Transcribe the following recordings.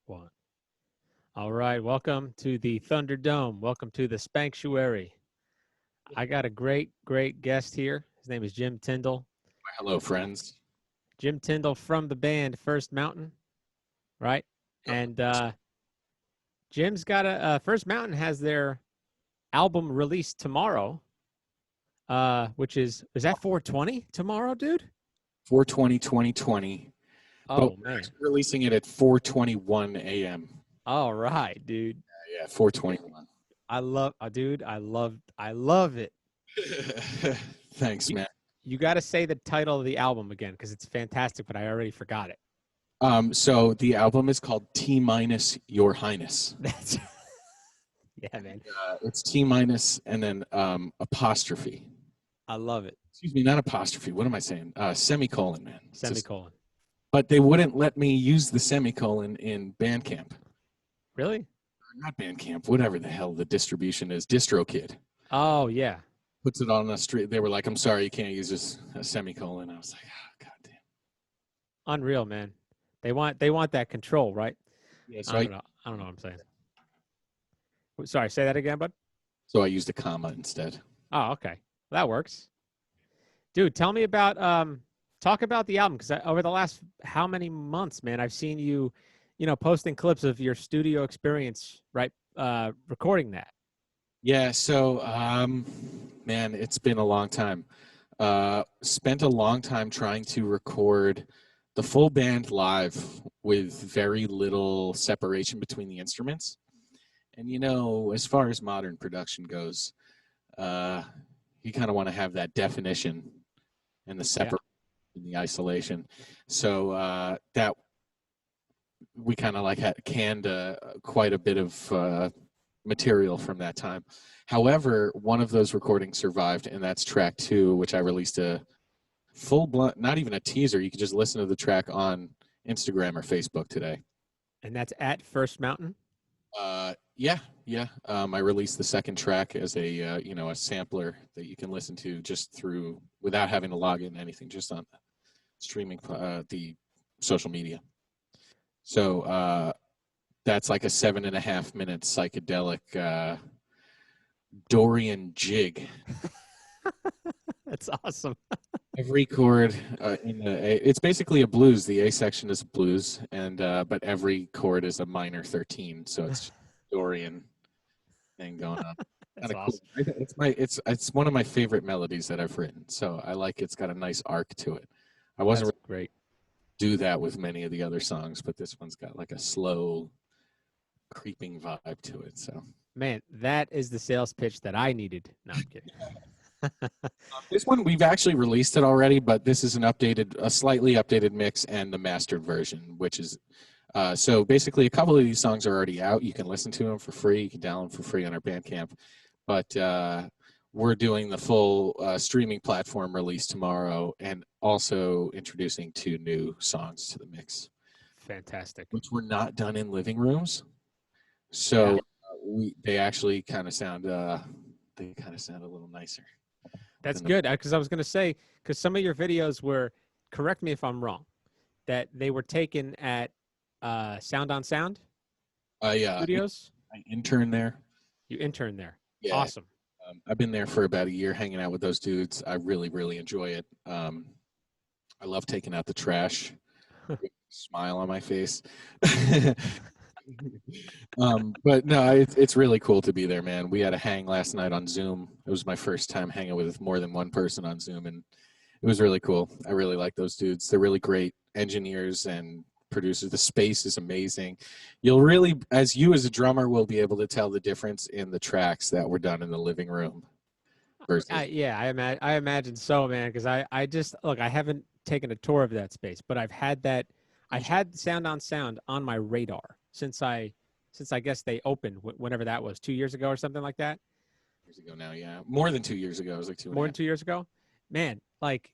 One. All right. Welcome to the Thunderdome. Welcome to the Spanctuary. I got a great guest here. His name is Jim Tyndall. Hello, friends. Jim Tyndall from the band First Mountain, right? And Jim's got First Mountain has their album released tomorrow, which is that 4/20 tomorrow, dude? 4/20/2020. Oh, man. We're releasing it at 4:21 a.m. All right, dude. Yeah, 4:21. I love it. Thanks, man. You got to say the title of the album again because it's fantastic, but I already forgot it. So the album is called T- Your Highness. That's yeah, man. It's T- and then apostrophe. I love it. Excuse me, not apostrophe. What am I saying? Semicolon, man. Semicolon. But they wouldn't let me use the semicolon in Bandcamp. Really? Or not Bandcamp. Whatever the hell the distribution is. DistroKid. Oh, yeah. Puts it on the street. They were like, "I'm sorry, you can't use a semicolon." I was like, "Oh, goddamn." Unreal, man. They want that control, right? Yeah, so I don't know what I'm saying. Sorry, say that again, bud. So I used a comma instead. Oh, okay. That works. Dude, tell me about talk about the album because over the last how many months, man, I've seen you, posting clips of your studio experience, right? Recording that. Yeah, so man, it's been a long time. Spent a long time trying to record the full band live with very little separation between the instruments. And as far as modern production goes, you kind of want to have that definition and the separation and the isolation. So that we kind of had canned quite a bit of material from that time. However, one of those recordings survived, and that's track 2, which I released a full-blown, not even a teaser. You can just listen to the track on Instagram or Facebook today. And that's at First Mountain? Yeah. I released the second track as a sampler that you can listen to just through without having to log in anything, just on streaming the social media. So that's like a 7.5-minute psychedelic Dorian jig. That's awesome. Every chord in the it's basically a blues. The A section is a blues, and but every chord is a minor 13. So it's Dorian thing going on. That's Kinda awesome. Cool. It's one of my favorite melodies that I've written. So I like it's got a nice arc to it. I wasn't That's great. Do that with many of the other songs, but this one's got like a slow, creeping vibe to it. So, man, that is the sales pitch that I needed. No, I'm kidding. This one we've actually released it already, but this is a slightly updated mix and the mastered version, which is so basically a couple of these songs are already out. You can listen to them for free. You can download them for free on our Bandcamp, but we're doing the full streaming platform release tomorrow, and also introducing 2 new songs to the mix. Fantastic. Which were not done in living rooms, so they actually kind of sound a little nicer. That's good, because I was going to say, because some of your videos were, correct me if I'm wrong, that they were taken at Sound on Sound Studios? I interned there. You interned there. Yeah. Awesome. I've been there for about a year hanging out with those dudes. I really, really enjoy it. I love taking out the trash. Smile on my face. But no, it's really cool to be there, man. We had a hang last night on Zoom. It was my first time hanging with more than one person on Zoom, and it was really cool. I really like those dudes. They're really great engineers and producers. The space is amazing. You'll really, as a drummer, will be able to tell the difference in the tracks that were done in the living room. Versus I imagine so, man, because I just, look, I haven't taken a tour of that space, but I've had Sound on my radar since I guess they opened whenever that was, 2 years ago or something like that. Years ago now, yeah, more than 2 years ago. It was like more than 2 years ago, man. Like,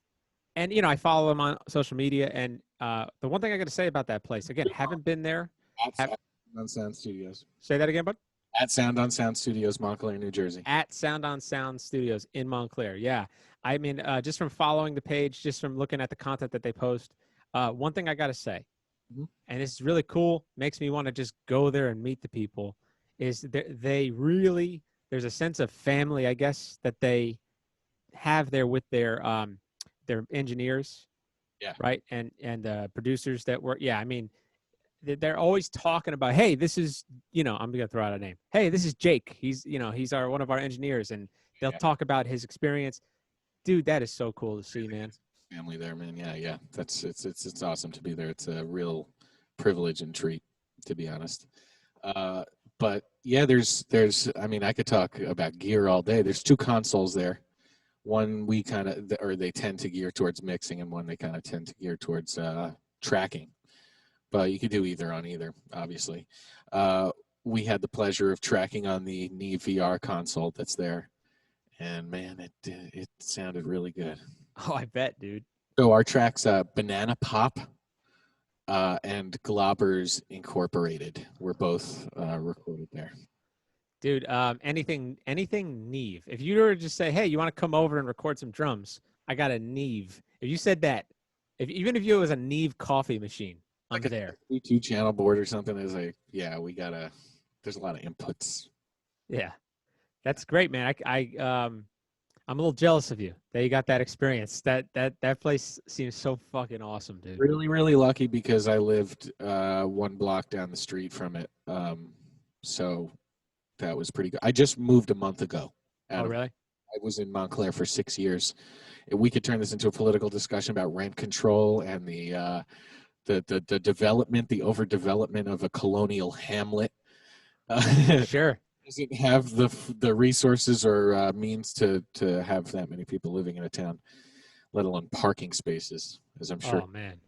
and I follow them on social media, and the one thing I got to say about that place, again, haven't been there. At Sound on Sound Studios. Say that again, bud. At Sound on Sound Studios, Montclair, New Jersey. At Sound on Sound Studios in Montclair. Yeah, I mean, just from following the page, just from looking at the content that they post, one thing I got to say, and it's really cool. Makes me want to just go there and meet the people. Is they really, there's a sense of family, I guess, that they have there with their engineers, Yeah. right, and producers that work. Yeah, I mean, they're always talking about, hey, this is, I'm gonna throw out a name. Hey, this is Jake. He's one of our engineers, and they'll talk about his experience. Dude, that is so cool to see, man. Family there, man. Yeah. It's awesome to be there. It's a real privilege and treat, to be honest. But yeah, there's I mean, I could talk about gear all day. There's 2 consoles there. One they tend to gear towards mixing, and one they kind of tend to gear towards tracking. But you could do either on either, obviously. We had the pleasure of tracking on the Neve VR console that's there, and man, it sounded really good. Oh, I bet, dude. So our tracks, Banana Pop and Globbers Incorporated, were both recorded there. Dude, anything Neve. If you were to just say, hey, you want to come over and record some drums, I got a Neve. If you said that, even if it was a Neve coffee machine, I'm there. A 2-channel board or something, is like, yeah, there's a lot of inputs. Yeah, that's great, man. I'm a little jealous of you that you got that experience. That place seems so fucking awesome, dude. Really, really lucky because I lived 1 block down the street from it. So that was pretty good. I just moved a month ago. Oh, really? I was in Montclair for 6 years. We could turn this into a political discussion about rent control and the development, the overdevelopment of a colonial hamlet. Sure. Doesn't have the resources or means to have that many people living in a town, let alone parking spaces, as I'm sure. Oh, man.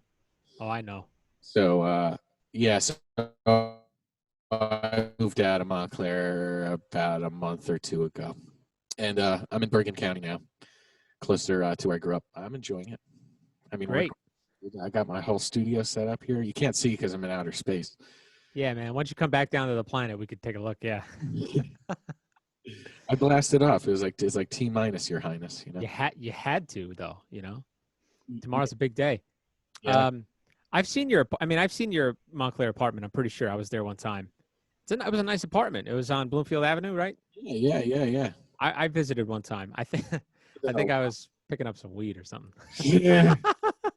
Oh, I know. So, yes, I moved out of Montclair about a month or 2 ago, and I'm in Bergen County now, closer to where I grew up. I'm enjoying it. I mean, great. I got my whole studio set up here. You can't see because I'm in outer space. Yeah, man. Once you come back down to the planet, we could take a look. Yeah. I blasted off. It's like T- Your Highness. You had to, though. Tomorrow's a big day. Yeah. I've seen your Montclair apartment. I'm pretty sure I was there one time. It was a nice apartment. It was on Bloomfield Avenue, right? Yeah. I visited one time. I think I was picking up some weed or something. Yeah.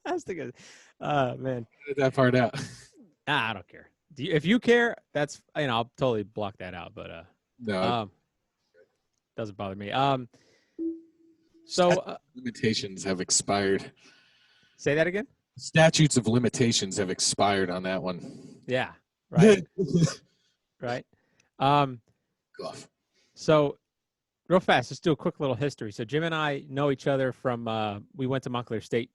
I was thinking, man. Edit that part out. I don't care. If you care, that's, I'll totally block that out. But no, doesn't bother me. Limitations have expired. Say that again. Statutes of limitations have expired on that one. Yeah. Right. Right. So, real fast, let's do a quick little history. So, Jim and I know each other from we went to Montclair State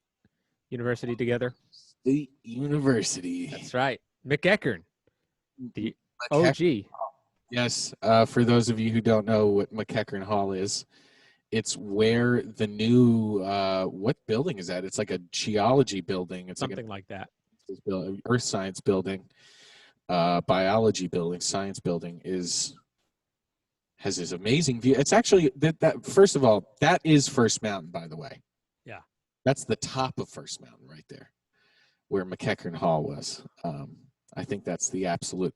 University together. State University. That's right. McEachern, the OG. Yes. For those of you who don't know what McEachern Hall is, it's where the new what building is that? It's like a geology building. It's something like that. Earth science building, biology building, science building has this amazing view. It's actually that first of all, that is First Mountain, by the way. Yeah. That's the top of First Mountain right there, where McEachern Hall was. I think that's the absolute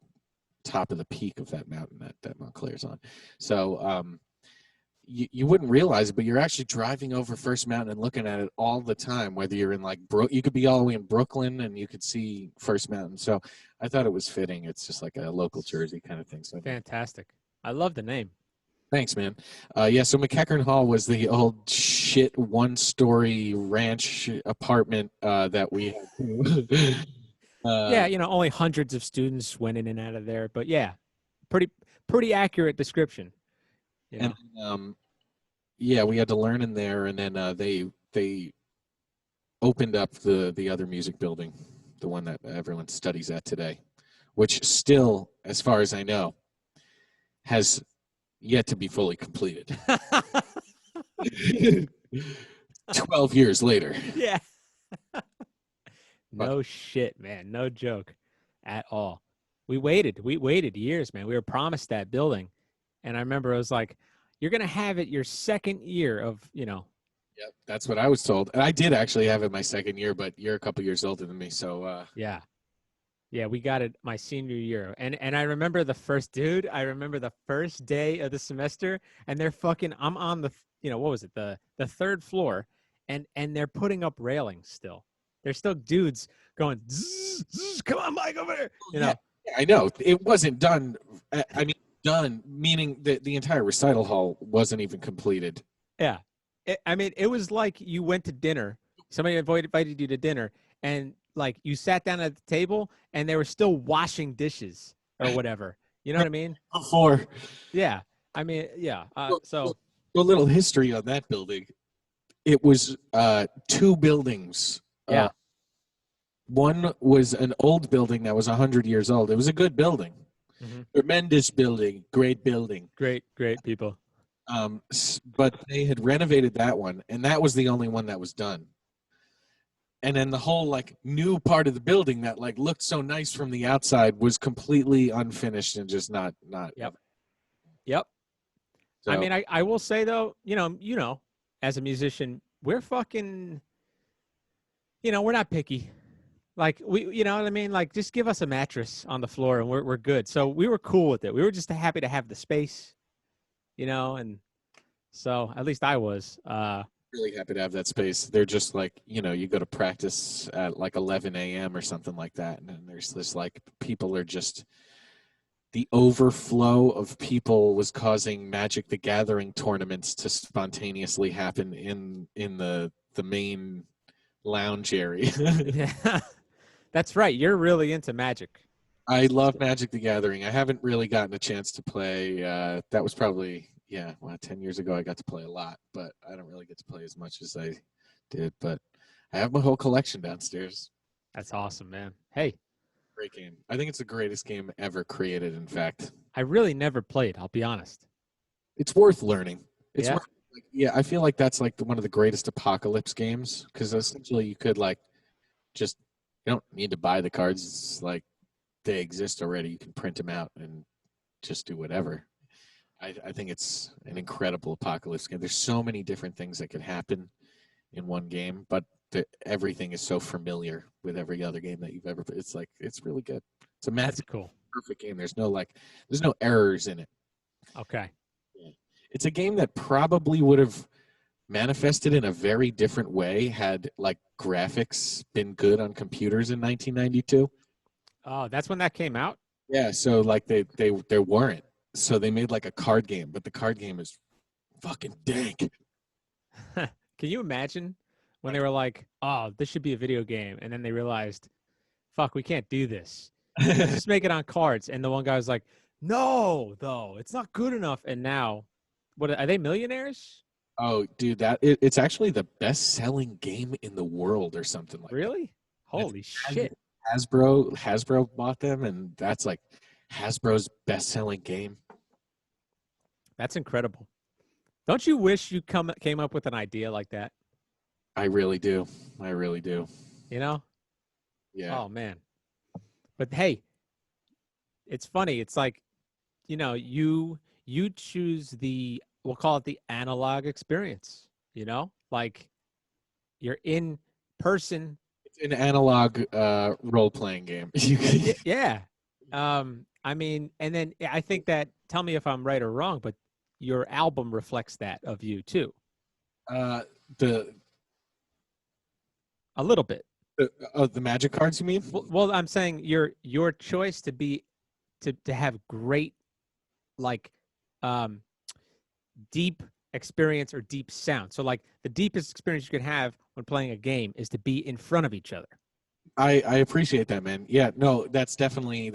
top of the peak of that mountain that Montclair's on. So you wouldn't realize it, but you're actually driving over First Mountain and looking at it all the time, whether you're in you could be all the way in Brooklyn and you could see First Mountain. So I thought it was fitting. It's just like a local Jersey kind of thing. So fantastic. I love the name. Thanks, man. So McEachern Hall was the old shit 1-story ranch apartment that we had. Only hundreds of students went in and out of there, but yeah, pretty accurate description. And we had to learn in there, and then they opened up the other music building, the one that everyone studies at today, which still, as far as I know, has yet to be fully completed. 12 years later. Yeah. No shit, man. No joke at all. We waited years, man. We were promised that building. And I remember it was like, you're going to have it your second year of, Yep, that's what I was told. And I did actually have it my second year, but you're a couple years older than me. So, yeah. Yeah, we got it my senior year. And I remember the first day of the semester, and they're fucking I'm on the what was it? The third floor, and they're putting up railings still. There's still dudes going, zzz, zzz, come on, Mike, over there. Yeah, I know. It wasn't done. I mean, done, meaning that the entire recital hall wasn't even completed. Yeah. It was like you went to dinner. Somebody invited you to dinner, and like you sat down at the table, and they were still washing dishes or whatever. You know what I mean? Before. Yeah. I mean, yeah. So a little history on that building. It was 2 buildings. Yeah. One was an old building that was 100 years old. It was a good building. Mm-hmm. Tremendous building. Great building. Great people. But they had renovated that one, and that was the only one that was done. And then the whole like new part of the building that like looked so nice from the outside was completely unfinished and just not. Yep. So, I mean, I will say though, as a musician, we're fucking, we're not picky. Like you know what I mean? Like just give us a mattress on the floor and we're good. So we were cool with it. We were just happy to have the space, and so at least I was. Really happy to have that space. They're just like, you go to practice at like 11 a.m. or something like that. And then there's this like people are just the overflow of people was causing Magic the Gathering tournaments to spontaneously happen in the main lounge area. Yeah. That's right. You're really into Magic. I love Magic the Gathering. I haven't really gotten a chance to play. That was probably, 10 years ago I got to play a lot, but I don't really get to play as much as I did. But I have my whole collection downstairs. That's awesome, man. Hey. Great game. I think it's the greatest game ever created, in fact. I really never played, I'll be honest. It's worth learning. It's yeah. I feel like that's like one of the greatest apocalypse games because essentially you could like you don't need to buy the cards. It's like they exist already. You can print them out and just do whatever. I think it's an incredible apocalypse game. There's so many different things that could happen in one game, but everything is so familiar with every other game that you've ever played. It's like it's really good. It's a That's cool. Perfect game. There's no errors in it. Okay. Yeah. It's a game that probably would have manifested in a very different way had like graphics been good on computers in 1992. Oh, that's when that came out? Yeah, so like they weren't. So they made like a card game, but the card game is fucking dank. Can you imagine when they were like, "Oh, this should be a video game," and then they realized, "Fuck, we can't do this. Let's just make it on cards." And the one guy was like, "No, though, it's not good enough." And now, what are they, millionaires? Oh, dude, it's actually the best-selling game in the world, or something like that. Really? Holy shit! Hasbro bought them, and that's like Hasbro's best-selling game. That's incredible. Don't you wish you came up with an idea like that? I really do. I really do. Yeah. Oh, man. But hey, it's funny. It's like, you choose we'll call it the analog experience, like you're in person. It's an analog role-playing game. Yeah. I mean, and then I think that, tell me if I'm right or wrong, but your album reflects that of you too. A little bit. The Magic cards, you mean? Well, I'm saying your choice to have great, like, deep experience or deep sound. So like the deepest experience you can have when playing a game is to be in front of each other. I appreciate that, man. Yeah, no, that's definitely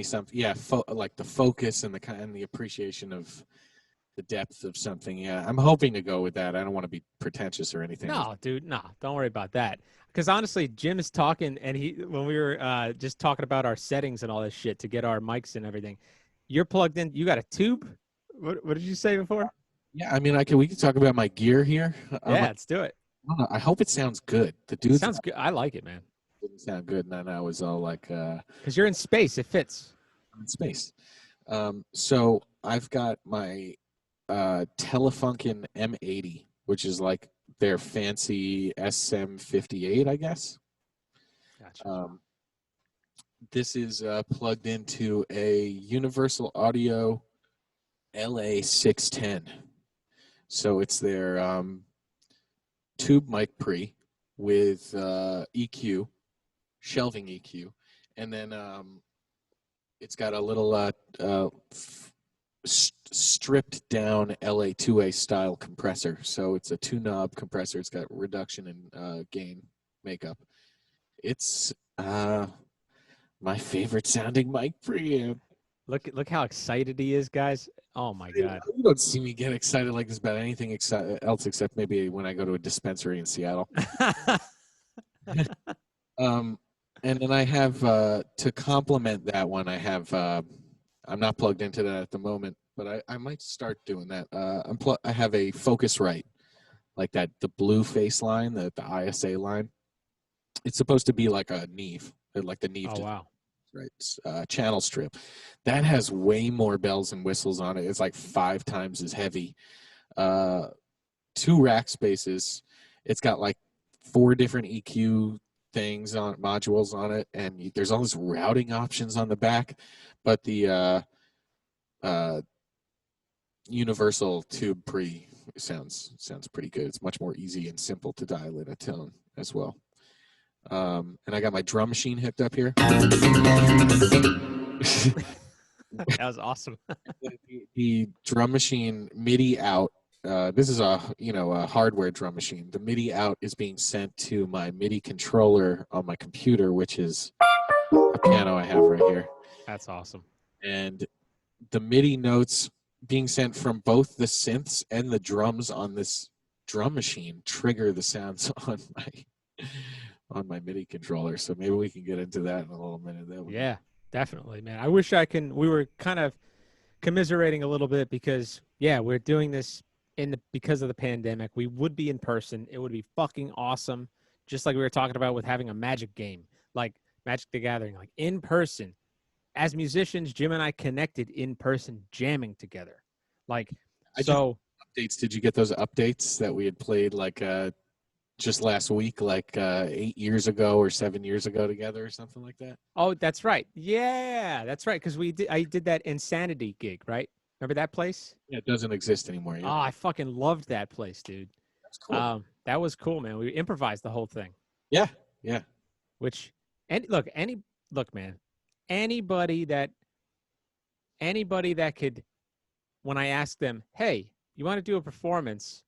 something. Yeah, like the focus and the appreciation of the depth of something. Yeah, I'm hoping to go with that. I don't want to be pretentious or anything. No, dude, no, don't worry about that. Because honestly, Jim is talking, and when we were just talking about our settings and all this shit to get our mics and everything, you're plugged in. You got a tube. What did you say before? Yeah, I mean, we can talk about my gear here. Yeah, let's do it. I hope it sounds good. The dude sounds good. I like it, man. Didn't sound good, and then I was all like, because you're in space, it fits. I'm in space. So I've got my Telefunken M80, which is like their fancy SM58, I guess. Gotcha. this is plugged into a Universal Audio LA610. So it's their tube mic pre with EQ, shelving EQ, and then it's got a little stripped down LA2A style compressor. So it's a 2-knob compressor. It's got reduction and gain makeup. It's my favorite sounding mic preamp. Look how excited he is, guys. Oh my God. You don't see me get excited like this about anything else except maybe when I go to a dispensary in Seattle. And then I have to complement that one. I have I'm not plugged into that at the moment, but I might start doing that. I have a Focusrite, like that, the blue face line, the ISA line. It's supposed to be like a Neve, like the Neve. Oh wow. Right, channel strip. That has way more bells and whistles on it. It's like 5 times as heavy. 2 rack spaces. It's got like 4 different EQ things on modules on it, and there's all these routing options on the back. But the universal tube pre sounds pretty good. It's much more easy and simple to dial in a tone as well. And I got my drum machine hooked up here. That was awesome. The drum machine MIDI out. This is a hardware drum machine. The MIDI out is being sent to my MIDI controller on my computer, which is a piano I have right here. That's awesome. And the MIDI notes being sent from both the synths and the drums on this drum machine trigger the sounds on my MIDI controller. So maybe we can get into that in a little minute. Yeah, definitely, man. I wish we were kind of commiserating a little bit because, yeah, we're doing this because of the pandemic. We would be in person. It would be fucking awesome. Just like we were talking about with having a Magic game, like Magic the Gathering, like in person. As musicians, Jim and I connected in person, jamming together. Updates. Did you get those updates that we had played just last week, 8 years ago or 7 years ago together or something like that? Oh, that's right. Yeah, that's right. Because I did that Insanity gig, right? Remember that place? Yeah, it doesn't exist anymore. Yeah. Oh, I fucking loved that place, dude. That's cool. That was cool, man. We improvised the whole thing. Yeah. Man, anybody that could, when I asked them, hey, you want to do a performance?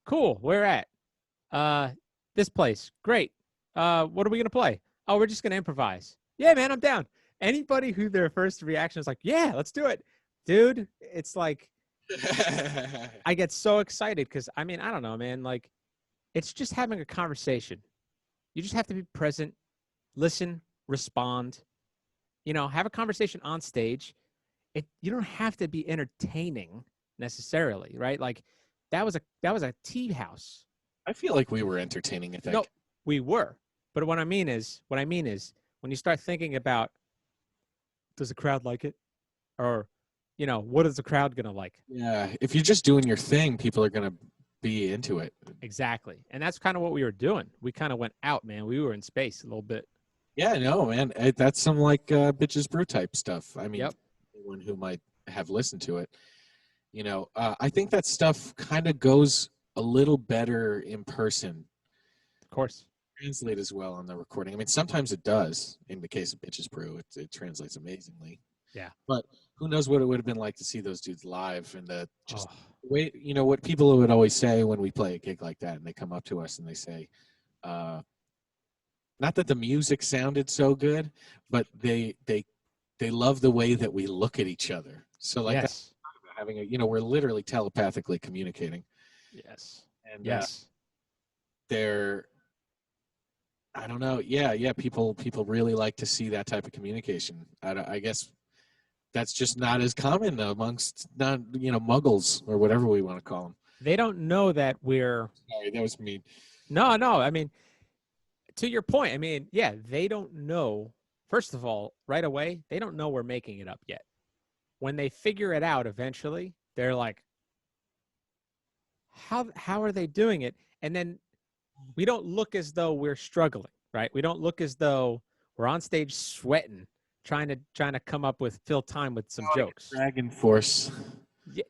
Cool. Where at? This place. Great. What are we going to play? Oh, we're just going to improvise. Yeah, man, I'm down. Anybody who their first reaction is like, yeah, let's do it. Dude, it's like, I get so excited because, I don't know, man. Like, it's just having a conversation. You just have to be present, listen, respond, have a conversation on stage. You don't have to be entertaining necessarily, right? Like, that was a tea house. I feel like we were entertaining, I think. No, we were. But what I mean is when you start thinking about, does the crowd like it? Or, what is the crowd going to like? Yeah. If you're just doing your thing, people are going to be into it. Exactly. And that's kind of what we were doing. We kind of went out, man. We were in space a little bit. Yeah, no, man. That's some Bitches Brew type stuff. Yep. Anyone who might have listened to it, I think that stuff kind of goes a little better in person. Of course. Translate as well on the recording. Sometimes it does. In the case of Bitches Brew, it translates amazingly. Yeah. But who knows what it would have been like to see those dudes live and the way, what people would always say when we play a gig like that and they come up to us and they say, not that the music sounded so good, but they love the way that we look at each other. So yes. Having we're literally telepathically communicating. Yes. And yes. They're, I don't know. Yeah. People really like to see that type of communication. I guess that's just not as common amongst muggles or whatever we want to call them. They don't know that we're. Sorry, that was mean. No. To your point, they don't know. First of all, right away, they don't know we're making it up yet. When they figure it out eventually, they're like, how are they doing it? And then we don't look as though we're struggling, right? We don't look as though we're on stage sweating trying to come up with fill time with some jokes. Dragon Force.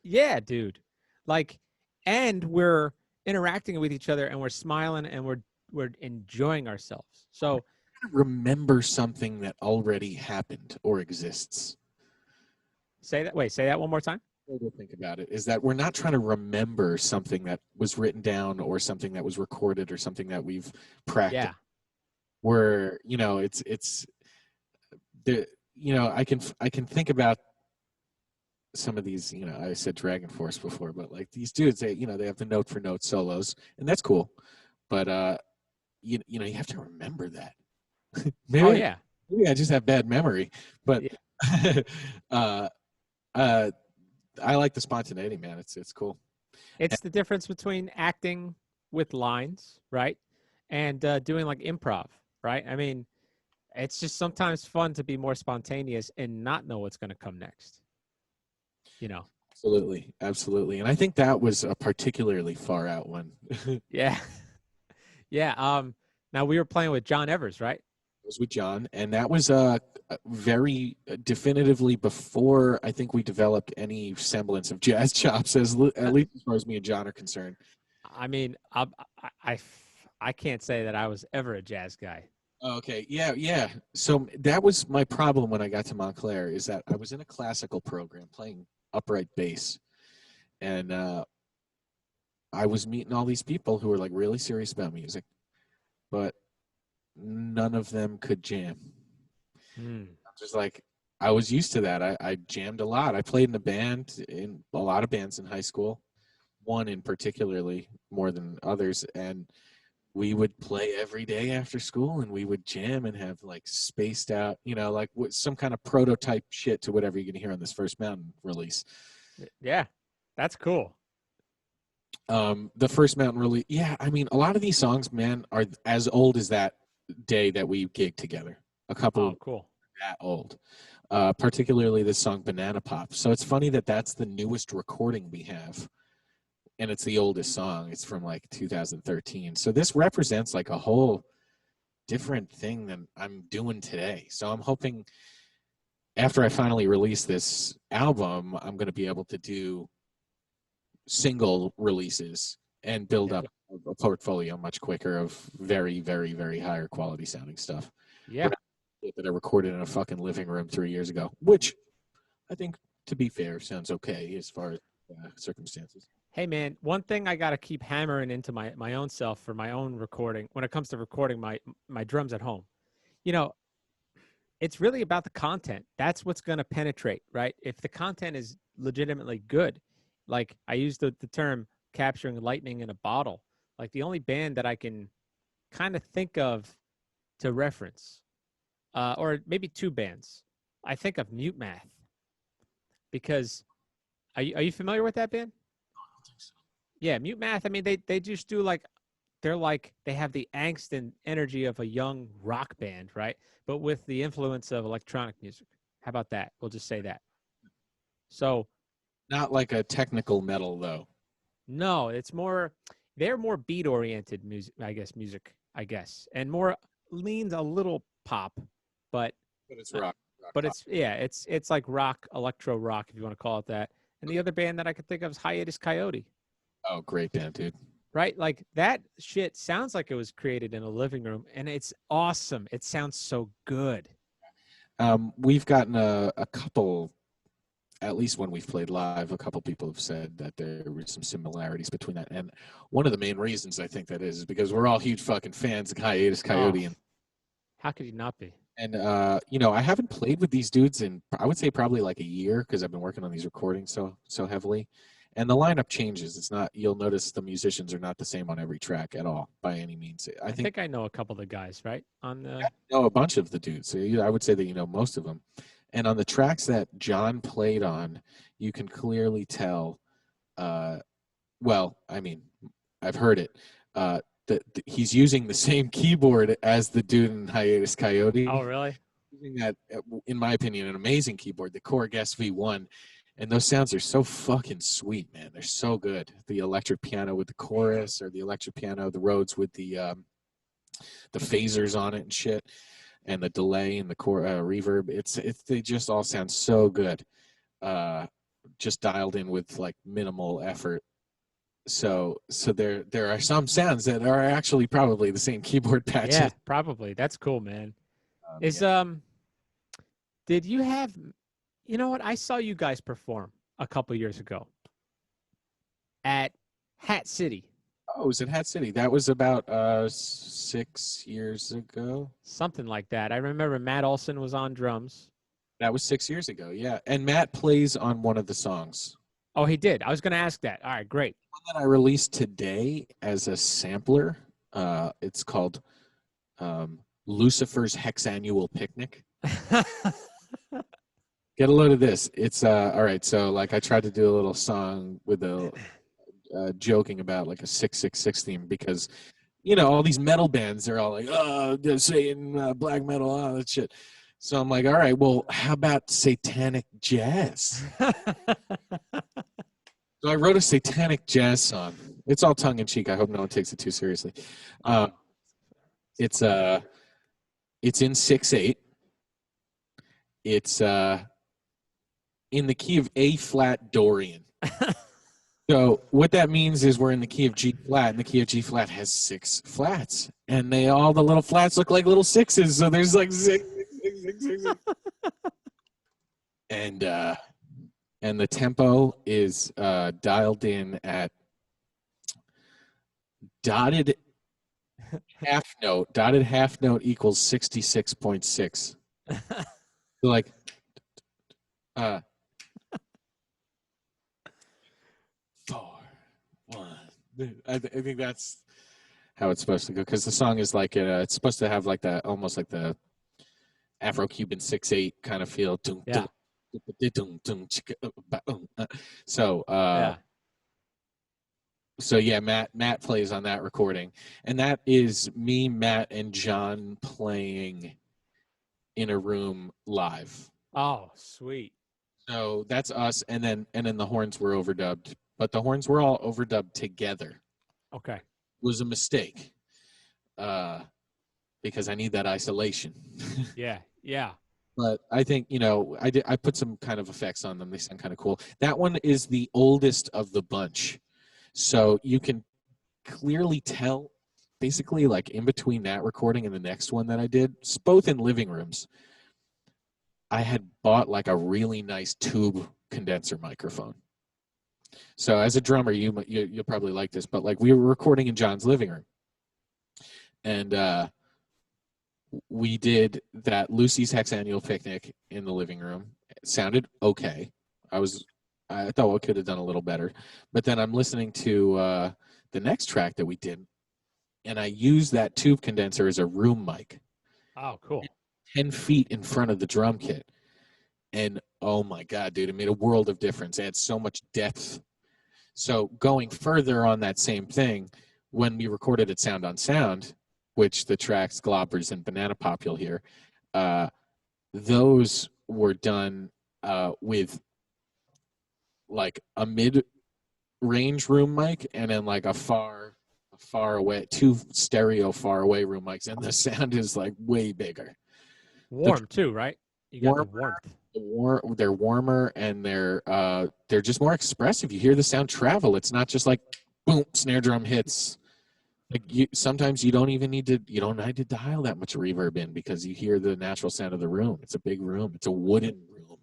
Yeah, dude. Like, and we're interacting with each other and we're smiling and we're enjoying ourselves. So remember something that already happened or exists. Say that one more time. The way to think about it is that we're not trying to remember something that was written down or something that was recorded or something that we've practiced. Yeah. Where, it's the, I can think about some of these, I said Dragon Force before, but like these dudes, they have the note for note solos, and that's cool. But you have to remember that. Maybe I just have bad memory, but I like the spontaneity, man. It's cool. It's the difference between acting with lines, right, and doing like improv, right? I mean, it's just sometimes fun to be more spontaneous and not know what's going to come next. Absolutely, and I think that was a particularly far out one. Yeah. Now we were playing with John Evers, right? It was with John, and that was very definitively before I think we developed any semblance of jazz chops, at least as far as me and John are concerned. I mean, I can't say that I was ever a jazz guy. Okay, yeah. So that was my problem when I got to Montclair, is that I was in a classical program playing upright bass, and I was meeting all these people who were like really serious about music, but none of them could jam. I'm just like, I was used to that. I jammed a lot. I played in a band, in a lot of bands in high school, one in particularly more than others, and we would play every day after school, and we would jam and have like spaced out, like some kind of prototype shit to whatever you're gonna hear on this First Mountain release. Yeah, that's cool. The First Mountain release, I mean, a lot of these songs, man, are as old as that day that we gigged together. A couple cool. That old. Particularly this song Banana Pop. So it's funny that that's the newest recording we have, and it's the oldest song. It's from like 2013. So this represents like a whole different thing than I'm doing today. So I'm hoping after I finally release this album, I'm going to be able to do single releases and build up a portfolio much quicker of very, very, very higher quality sounding stuff. Yeah. That I recorded in a fucking living room 3 years ago, which I think, to be fair, sounds okay as far as circumstances. Hey, man, one thing I got to keep hammering into my own self for my own recording when it comes to recording my drums at home. It's really about the content. That's what's going to penetrate, right? If the content is legitimately good, like I use the term capturing lightning in a bottle. Like the only band that I can kind of think of to reference, or maybe two bands, I think of Mute Math. Because are you familiar with that band? No, I don't think so. Yeah, Mute Math. I mean, they just do they have the angst and energy of a young rock band, right? But with the influence of electronic music. How about that? We'll just say that. So, not like a technical metal though. No, they're more beat oriented music, I guess, and more leans a little pop, but it's rock. But it's like rock, electro rock, if you want to call it that. And the other band that I could think of is Hiatus Coyote. Oh, great band, dude. Right? Like that shit sounds like it was created in a living room, and it's awesome. It sounds so good. We've gotten a couple, at least when we've played live, a couple people have said that there were some similarities between that. And one of the main reasons I think that is because we're all huge fucking fans of Hiatus Coyote. And how could you not be? And, I haven't played with these dudes in, I would say probably like a year, because I've been working on these recordings so heavily. And the lineup changes. It's not, you'll notice the musicians are not the same on every track at all, by any means. I think I know a couple of the guys, right? I know a bunch of the dudes. So I would say that you know most of them. And on the tracks that John played on, you can clearly tell, well, I mean, I've heard it, that he's using the same keyboard as the dude in Hiatus Coyote. Oh, really? Using that, in my opinion, an amazing keyboard, the Korg SV1. And those sounds are so fucking sweet, man. They're so good. The electric piano with the chorus, or the electric piano, the Rhodes with the phasers on it and shit. and the delay and the core reverb. They just all sound so good, just dialed in with like minimal effort. So there are some sounds that are actually probably the same keyboard patches. Yeah, probably. That's cool, man. Did you have, you know what? I saw you guys perform a couple years ago at Hat City. Oh, it was at Hat City. That was about 6 years ago. Something like that. I remember Matt Olson was on drums. That was 6 years ago, yeah. And Matt plays on one of the songs. Oh, he did. I was going to ask that. All right, great. One that I released today as a sampler. It's called Lucifer's Hexannual Picnic. Get a load of this. It's all right. So like I tried to do a little song with a joking about like a 666 theme because, you know, all these metal bands, they're all like, oh, they're saying black metal, all that shit. So I'm like, all right, well, how about satanic jazz? So I wrote a satanic jazz song. It's all tongue in cheek. I hope no one takes it too seriously. It's in 6/8. It's in the key of A flat Dorian. So what that means is we're in the key of G flat, and the key of G flat has 6 flats, and all the little flats look like little sixes. So there's like six. And the tempo is dialed in at dotted half note. Dotted half note equals 66.6. So like 4, 1. I think that's how it's supposed to go because the song is like it's supposed to have like that almost like the Afro-Cuban 6/8 kind of feel. Yeah. So yeah. So yeah, Matt plays on that recording, and that is me, Matt, and John playing in a room live. Oh, sweet. So that's us, and then the horns were overdubbed, but the horns were all overdubbed together. Okay. It was a mistake, because I need that isolation. Yeah. Yeah. But I think, you know, I put some kind of effects on them. They sound kind of cool. That one is the oldest of the bunch. So you can clearly tell, basically, like in between that recording and the next one that I did, both in living rooms, I had bought like a really nice tube condenser microphone. So as a drummer, you'll probably like this, but like we were recording in John's living room. And we did that Lucy's Hexannual Picnic in the living room. It sounded okay. I thought we could have done a little better. But then I'm listening to the next track that we did, and I used that tube condenser as a room mic. Oh, cool. 10 feet in front of the drum kit. And oh my God, dude, it made a world of difference. It had so much depth. So going further on that same thing, when we recorded at Sound on Sound, which the tracks Globbers and Banana Pop you'll hear, those were done with like a mid-range room mic and then like a far away, 2 stereo far away room mics, and the sound is like way bigger. Warm too, right? You got the warmth. They're warmer and they're just more expressive. You hear the sound travel. It's not just like boom, snare drum hits. Like sometimes you don't need to dial that much reverb in because you hear the natural sound of the room. It's a big room. It's a wooden room.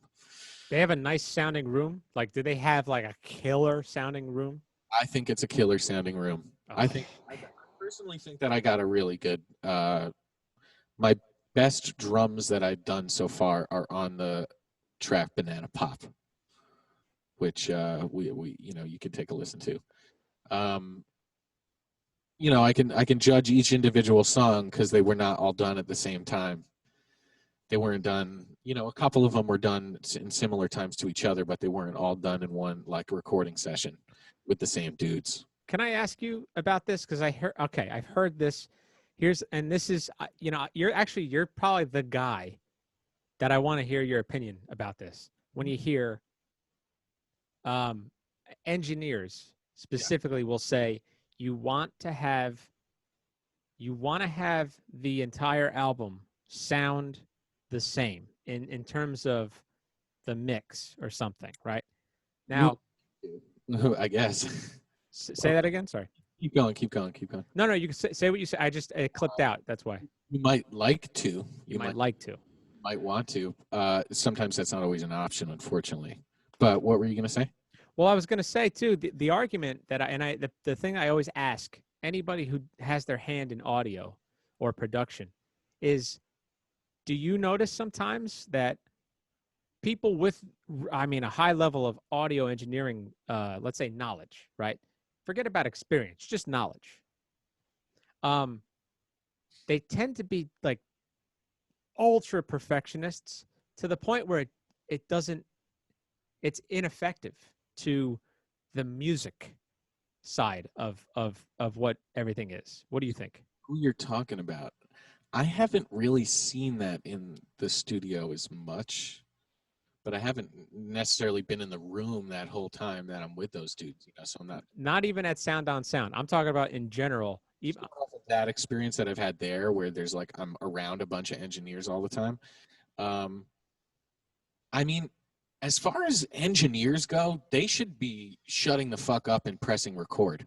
They have a nice sounding room. Like, do they have like a killer sounding room? I think it's a killer sounding room. Oh. I personally think that I got a really good. My best drums that I've done so far are on the track Banana Pop, which we you can take a listen to. I can judge each individual song because they were not all done at the same time. They weren't done, a couple of them were done in similar times to each other, but they weren't all done in one like recording session with the same dudes. Can I ask you about this? Because I've heard this. This is, you're probably the guy that I want to hear your opinion about this. When you hear engineers specifically will say, you want to have the entire album sound the same in terms of the mix or something, right? Now, I guess. say that again. Sorry. Keep going. No, you can say what you say. It clipped out. That's why. You might like to. You might like to. Might want to. Sometimes that's not always an option, unfortunately. But what were you going to say? Well, I was going to say too, the argument that the thing I always ask anybody who has their hand in audio or production is, do you notice sometimes that people with, a high level of audio engineering, let's say knowledge, right? Forget about experience, just knowledge. They tend to be like ultra perfectionists to the point where it's ineffective to the music side of what everything is. What do you think? Who you're talking about? I haven't really seen that in the studio as much, but I haven't necessarily been in the room that whole time that I'm with those dudes. So I'm not even at Sound on Sound. I'm talking about in general. Even off of that experience that I've had there, where there's like I'm around a bunch of engineers all the time. As far as engineers go, they should be shutting the fuck up and pressing record.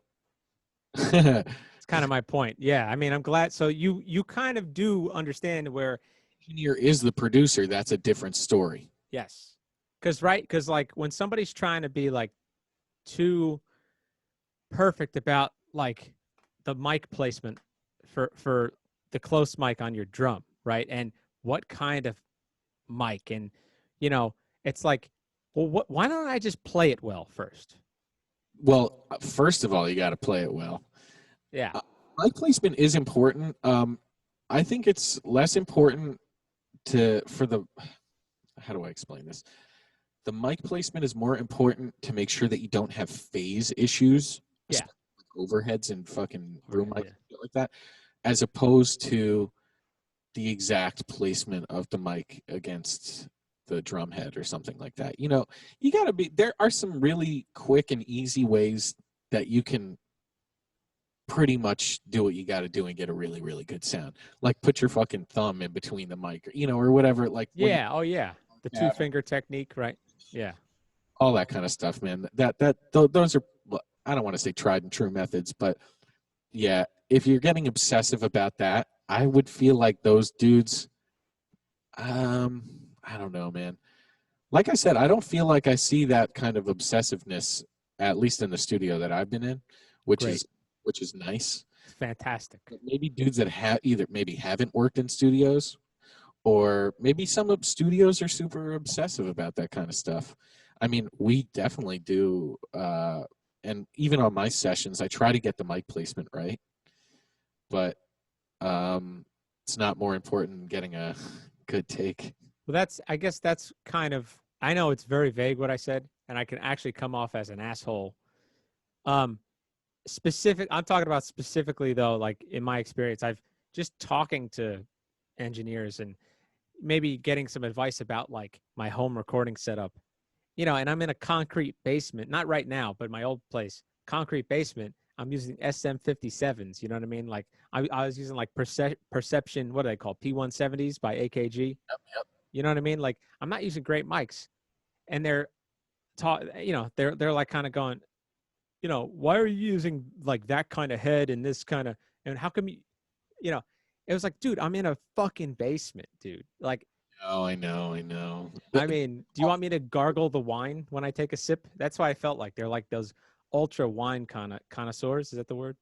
It's kind of my point. Yeah, I'm glad. So you kind of do understand where engineer is the producer. That's a different story. Yes, because like when somebody's trying to be like too perfect about like the mic placement for the close mic on your drum, right? And what kind of mic, and it's like, well, why don't I just play it well first? Well, first of all, you got to play it well. Yeah. Mic placement is important. I think it's less important how do I explain this? The mic placement is more important to make sure that you don't have phase issues. Yeah. Like overheads and fucking room mics like that, as opposed to the exact placement of the mic against the drum head or something like that. You gotta there are some really quick and easy ways that you can pretty much do what you got to do and get a really, really good sound. Like put your fucking thumb in between the mic, or whatever. Like yeah, the 2-finger technique, right? Yeah, all that kind of stuff, man. Those are, I don't want to say tried and true methods, but yeah, if you're getting obsessive about that, I would feel like those dudes. I don't know, man. Like I said, I don't feel like I see that kind of obsessiveness, at least in the studio that I've been in, which is nice. Fantastic. But maybe dudes that maybe haven't worked in studios, or maybe some studios are super obsessive about that kind of stuff. We definitely do. And even on my sessions, I try to get the mic placement right. But it's not more important than getting a good take. Well, I guess that's kind of, I know it's very vague what I said, and I can actually come off as an asshole. I'm talking about specifically though, like in my experience, I've just talking to engineers and maybe getting some advice about like my home recording setup, and I'm in a concrete basement, not right now, but my old place, concrete basement. I'm using SM57s, you know what I mean? Like I was using like Perception, what do they call, P170s by AKG. Yep. You know what I mean? Like I'm not using great mics, and they're they're like kind of going, why are you using like that kind of head and this kind of, and how come it was like, dude, I'm in a fucking basement, dude. Like, oh, I know. do you want me to gargle the wine when I take a sip? That's why I felt like they're like those ultra wine connoisseurs. Is that the word?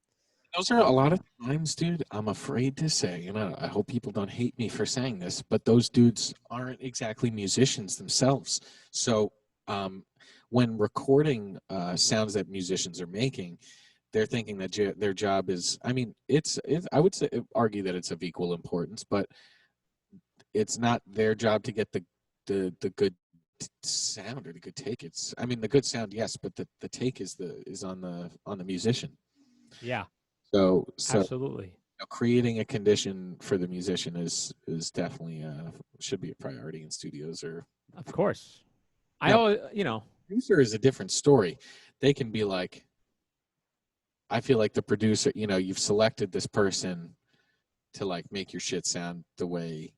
Those are a lot of times, dude, I'm afraid to say, I hope people don't hate me for saying this, but those dudes aren't exactly musicians themselves. So when recording sounds that musicians are making, they're thinking that their job is, I would argue that it's of equal importance, but it's not their job to get the good sound or the good take. It's, the good sound, yes, but the take is on the musician. Yeah. So absolutely. Creating a condition for the musician is definitely should be a priority in studios. Or of course, producer is a different story. They can be like, I feel like the producer, you've selected this person to like make your shit sound the way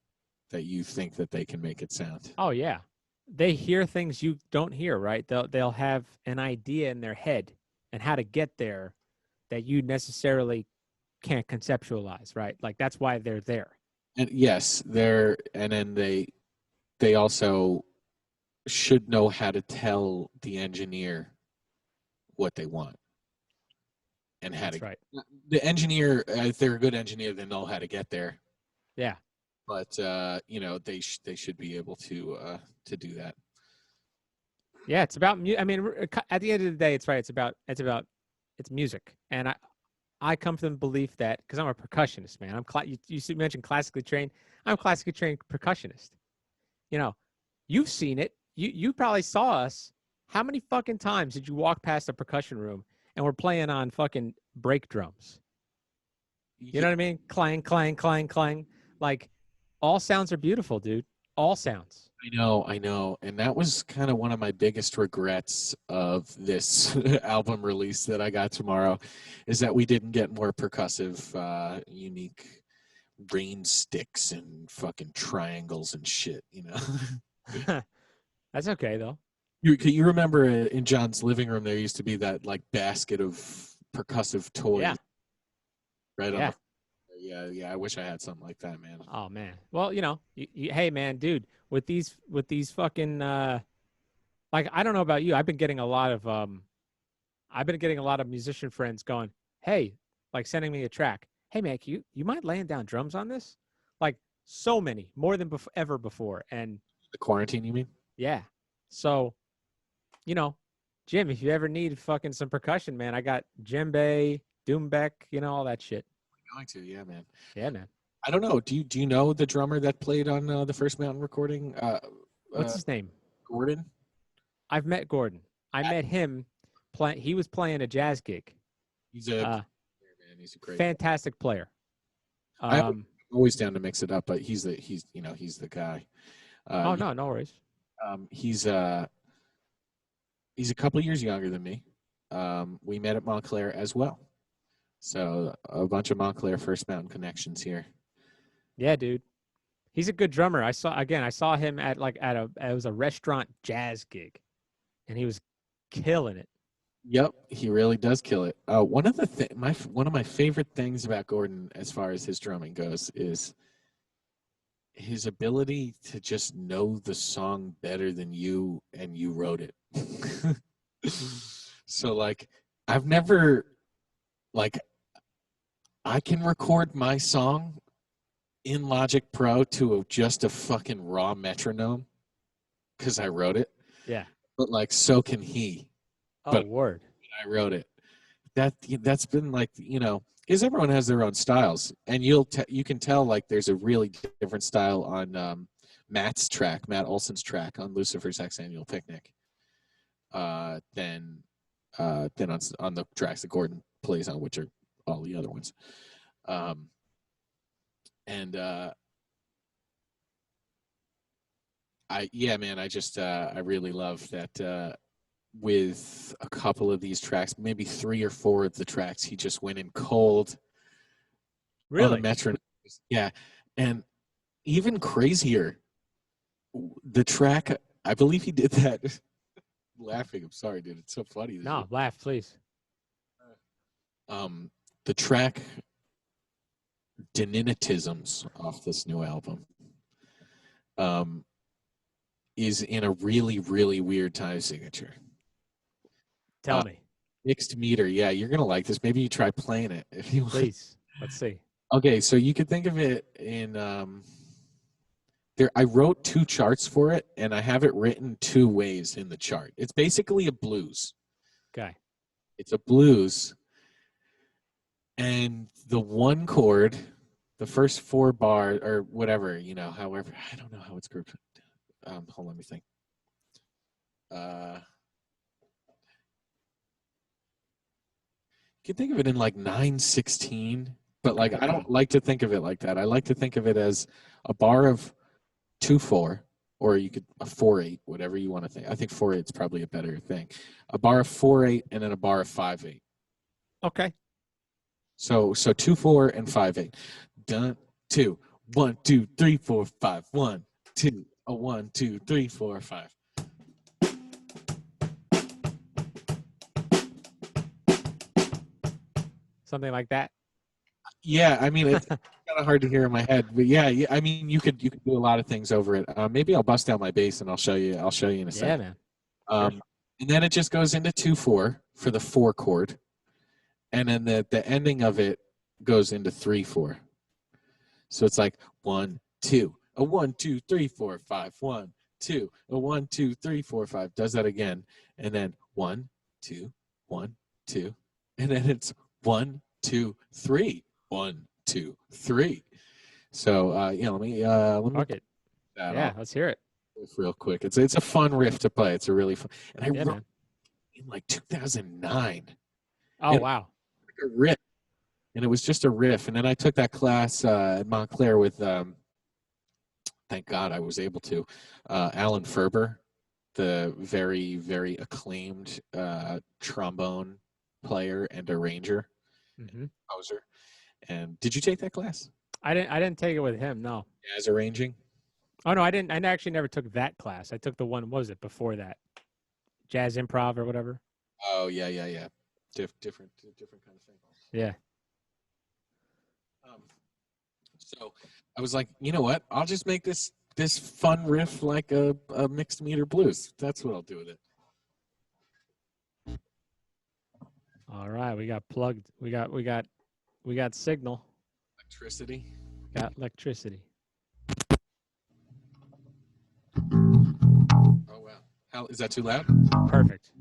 that you think that they can make it sound. Oh yeah, they hear things you don't hear, right? They'll have an idea in their head and how to get there that you necessarily can't conceptualize, right? Like that's why they're there. And yes, and then they also should know how to tell the engineer what they want and how That's to. right. The engineer, if they're a good engineer, they know how to get there. Yeah. But they should be able to do that. Yeah, it's about. I mean, at the end of the day, it's right. It's music, and I come from the belief that because I'm a percussionist, man. You mentioned classically trained. I'm a classically trained percussionist. You know, you've seen it. You probably saw us. How many fucking times did you walk past a percussion room and we're playing on fucking break drums? You know what I mean? Clang, clang, clang, clang. Like, all sounds are beautiful, dude. All sounds. I know. And that was kind of one of my biggest regrets of this album release that I got tomorrow, is that we didn't get more percussive, unique rain sticks and fucking triangles and shit, you know? That's okay, though. You remember in John's living room, there used to be that like basket of percussive toys. Yeah. Right Yeah. on Yeah, I wish I had something like that, man. Oh man. Well, hey man, dude, with these fucking like I don't know about you, I've been getting a lot of musician friends going, "Hey," like sending me a track. "Hey man, you mind laying down drums on this?" Like so many, more than ever before. And the quarantine, you mean? Yeah. So, Jim, if you ever need fucking some percussion, man, I got djembe, doumbek, all that shit. I'm going to, yeah, man. Yeah, man. I don't know. Do you know the drummer that played on the First Mountain recording? What's his name? Gordon. I've met Gordon. I met him. He was playing a jazz gig. He's a great, fantastic player. I'm always down to mix it up, but he's the guy. No worries. He's a couple of years younger than me. We met at Montclair as well. So a bunch of Montclair First Mountain connections here. Yeah, dude. He's a good drummer. I saw him at it was a restaurant jazz gig, and he was killing it. Yep, he really does kill it. One of my favorite things about Gordon, as far as his drumming goes, is his ability to just know the song better than you, and you wrote it. So like, I've never, like, I can record my song in Logic Pro to just a fucking raw metronome because I wrote it. Yeah. But like, so can he. Oh, word. I wrote it. That's been like, because everyone has their own styles, and you can tell like there's a really different style on Matt Olson's track on Lucifer's Sexennial Picnic, than on the tracks that Gordon plays on, which are all the other ones. I really love that. With a couple of these tracks, maybe 3 or 4 of the tracks, he just went in cold. Really? On a metronome. Yeah. And even crazier, the track, I believe he did that. Laughing, I'm sorry, dude. It's so funny. No, laugh, please. The track Deninitisms off this new album is in a really, really weird time signature. Tell me. Mixed meter. Yeah, you're going to like this. Maybe you try playing it if you want. Please. Let's see. Okay, so you could think of it in there. I wrote 2 charts for it, and I have it written 2 ways in the chart. It's basically a blues. Okay. It's a blues, and the one chord, the first 4 bars, or whatever, however, I don't know how it's grouped. Hold on, let me think. You can think of it in like 9/16, but like I don't like to think of it like that. I like to think of it as a bar of 2/4, or you could a 4/8, whatever you want to think. I think 4/8 is probably a better thing. A bar of 4/8 and then a bar of 5/8. Okay. So 2/4 and 5/8. Dun 2 1, 2, 3, 4, 5. 1, 2, 1, 2, 3, 4, 5. Something like that. Yeah, I mean, it's kind of hard to hear in my head, but yeah, I mean, you could do a lot of things over it. Maybe I'll bust out my bass and I'll show you in a second. Yeah, man. And then it just goes into 2/4 for the 4 chord, and then the ending of it goes into 3/4. So it's like 1, 2, 1, 2, 3, 4, 5. 1, 2, 1, 2, 3, 4, 5. Does that again, and then 1, 2, 1, 2, and then it's 1, 2, 3. 1, 2, 3. So let me Fuck it. that Yeah, off let's hear it. real quick. It's a fun riff to play. It's a really fun, and I wrote Man. in like 2009. Oh, and wow. Like a riff, and it was just a riff. And then I took that class at Montclair with, thank God I was able to, Alan Ferber, the very, very acclaimed trombone player and arranger, composer. And did you take that class? I didn't take it with him. No. Jazz arranging? Oh no, I didn't. I actually never took that class. I took the one. What was it before that? Jazz improv or whatever. Oh yeah. Different kind of thing. Yeah. So I was like, you know what? I'll just make this fun riff like a mixed meter blues. That's what I'll do with it. All right, we got plugged. We got signal. Electricity. Got electricity. Oh wow! How is that too loud? Perfect.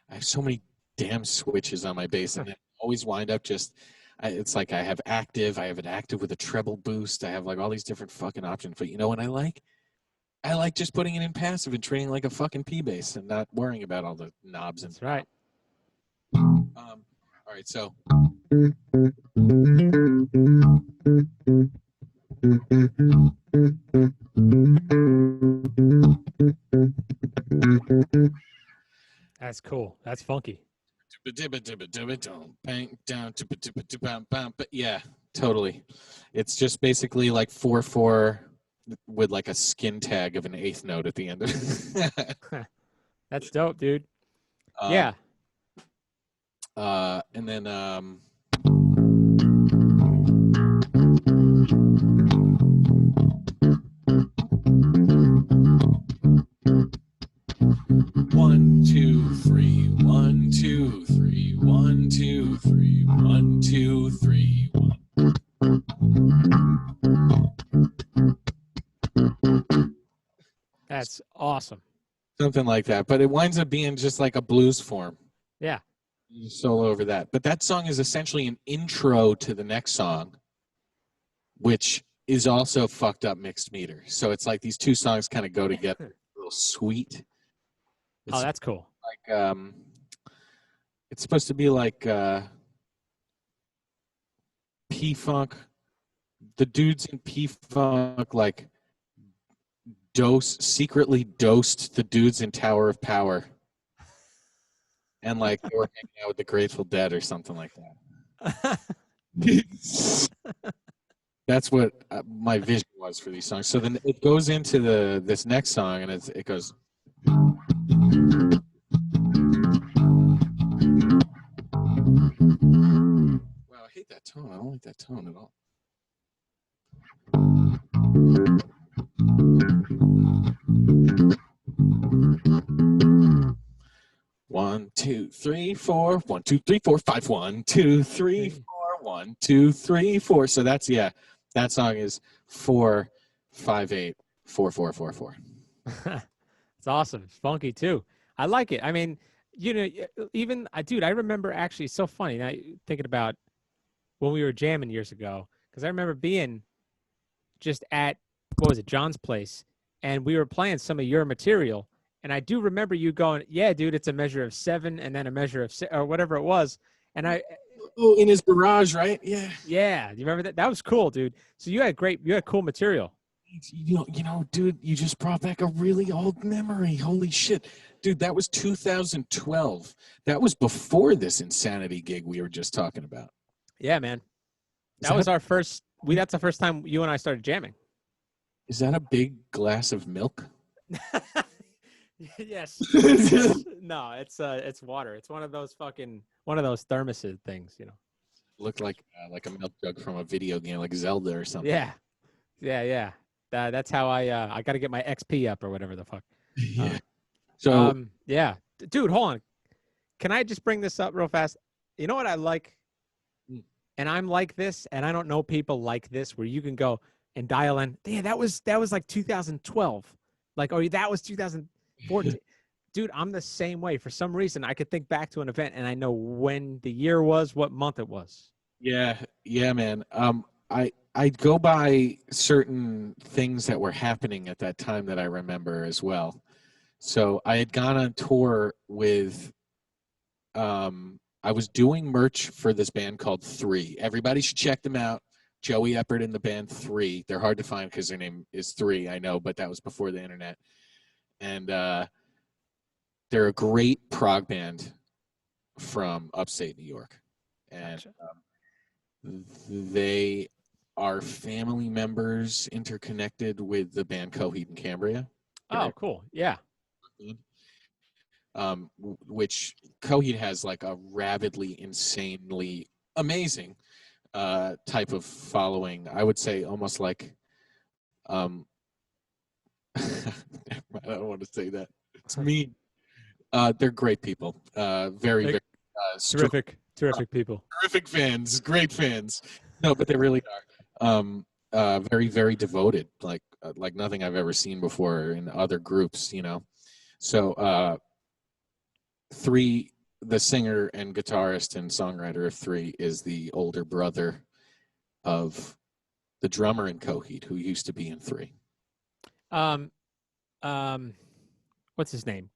I have so many damn switches on my bass, and I always wind up it's like I have an active with a treble boost. I have like all these different fucking options. But you know what I like? I like just putting it in passive and treating it like a fucking P bass and not worrying about all the knobs. That's right. All right, so. That's cool. That's funky. Yeah, totally. It's just basically like 4/4 with like a skin tag of an eighth note at the end of it. That's dope, dude. Yeah. And then 1, 2, 3, 1, 2, 3, 1, 2, 3, 1, 2, 3, 1. That's awesome. Something like that, but it winds up being just like a blues form. Yeah. You solo over that. But that song is essentially an intro to the next song, which is also fucked up mixed meter. So it's like these two songs kind of go together, a little sweet. Oh, that's cool. Like it's supposed to be like P-Funk. The dudes in P-Funk like secretly dosed the dudes in Tower of Power. And like they were hanging out with the Grateful Dead or something like that. That's what my vision was for these songs. So then it goes into this next song, and it goes. Well, I hate that tone. I don't like that tone at all. 1, 2, 3, 4. 1, 2, 3, 4, 5. 1, 2, 3, 4. 1, 2, 3, 4. So that's that song is 4, 5, 8, 4, 4, 4, 4. It's awesome. It's funky too. I like it. I mean, even dude, I remember actually. It's so funny now thinking about when we were jamming years ago, because I remember being just at John's place, and we were playing some of your material. And I do remember you going, "Yeah, dude, it's a measure of 7 and then a measure of 6, or whatever it was." And in his garage, right? Yeah. Yeah. Do you remember that? That was cool, dude. So you had cool material. Dude, you just brought back a really old memory. Holy shit. Dude, that was 2012. That was before this Insanity gig we were just talking about. Yeah, man. That was our first. That's the first time you and I started jamming. Is that a big glass of milk? Yes. No, it's water. It's one of those thermoses things, Looked like a milk jug from a video game, like Zelda or something. Yeah. That's how I got to get my XP up or whatever the fuck. Yeah. Yeah, dude, hold on. Can I just bring this up real fast? You know what I like? And I'm like this, and I don't know people like this, where you can go and dial in. Yeah, that was like 2012. Like, oh, that was 2014. Dude, I'm the same way. For some reason, I could think back to an event, and I know when the year was, what month it was. Yeah, man. I go by certain things that were happening at that time that I remember as well. So I had gone on tour with, I was doing merch for this band called 3. Everybody should check them out. Joey Eppert and the band 3. They're hard to find because their name is 3, I know, but that was before the internet. And they're a great prog band from upstate New York. And they are family members interconnected with the band Coheed and Cambria. Oh, cool. Yeah. Which Coheed has like a rabidly, insanely amazing type of following. I would say almost like I don't want to say that. It's mean. They're great people. Very terrific people. Terrific fans. Great fans. No, but they really are. Very, very devoted. Like nothing I've ever seen before in other groups. So 3, the singer and guitarist and songwriter of 3, is the older brother of the drummer in Coheed, who used to be in 3. What's his name?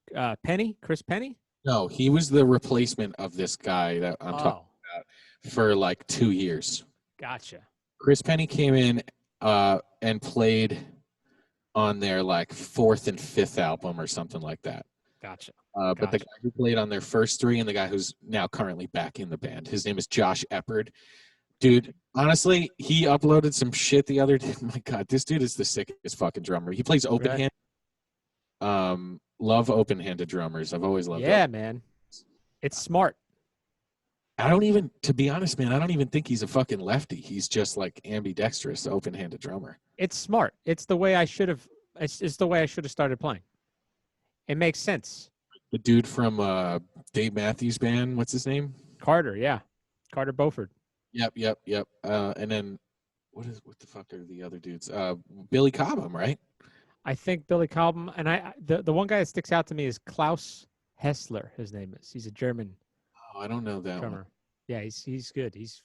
Penny? Chris Penny? No, he was the replacement of this guy that I'm talking about for like 2 years. Gotcha. Chris Penny came in and played on their like 4th and 5th album or something like that. Gotcha. But the guy who played on their first 3 and the guy who's now currently back in the band, his name is Josh Eppert. Dude, honestly, he uploaded some shit the other day. My God, this dude is the sickest fucking drummer. He plays open hand. Love open-handed drummers. I've always loved Yeah, man. It's smart. To be honest, man, I don't even think he's a fucking lefty. He's just like ambidextrous, open-handed drummer. It's smart. It's the way I should have started playing. It makes sense. The dude from Dave Matthews Band, what's his name? Carter, yeah. Carter Beauford. Yep. And then what the fuck are the other dudes? Billy Cobham, right? I think Billy Cobham, and the one guy that sticks out to me is Klaus Hessler. His name is. He's a German. Oh, I don't know that drummer. One. Yeah, he's good. He's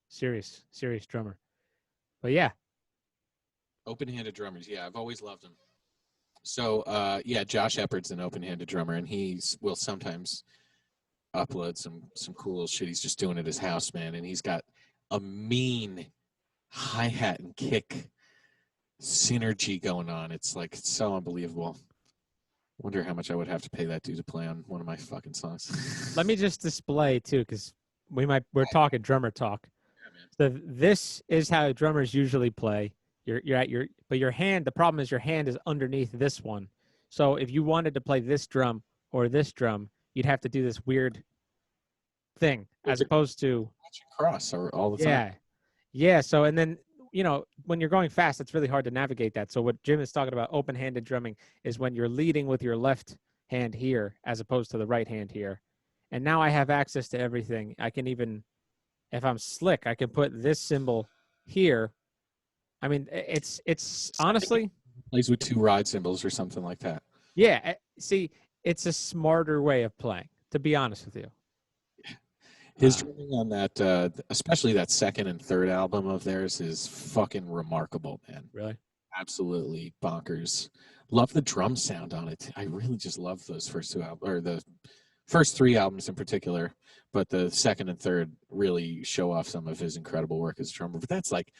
serious drummer. But yeah, open-handed drummers. Yeah, I've always loved them. So Josh Eppert's an open-handed drummer, and he will sometimes upload some cool little shit he's just doing at his house, man. And he's got a mean hi-hat and kick synergy going on. It's so unbelievable. Wonder how much I would have to pay that dude to play on one of my fucking songs. Let me just display too, because we're talking drummer talk. Yeah, so this is how drummers usually play. But your hand, the problem is your hand is underneath this one. So if you wanted to play this drum or this drum, you'd have to do this weird thing as opposed to cross all the time. Yeah. So, and then, when you're going fast, it's really hard to navigate that. So what Jim is talking about, open-handed drumming, is when you're leading with your left hand here as opposed to the right hand here. And now I have access to everything. I can even, if I'm slick, I can put this cymbal here. I mean, it's honestly plays with 2 ride cymbals or something like that. Yeah. See, it's a smarter way of playing, to be honest with you. His drumming on that, especially that 2nd and 3rd album of theirs, is fucking remarkable, man. Really? Absolutely bonkers. Love the drum sound on it. I really just love those first 2 albums, or the first 3 albums in particular, but the 2nd and 3rd really show off some of his incredible work as a drummer. But that's like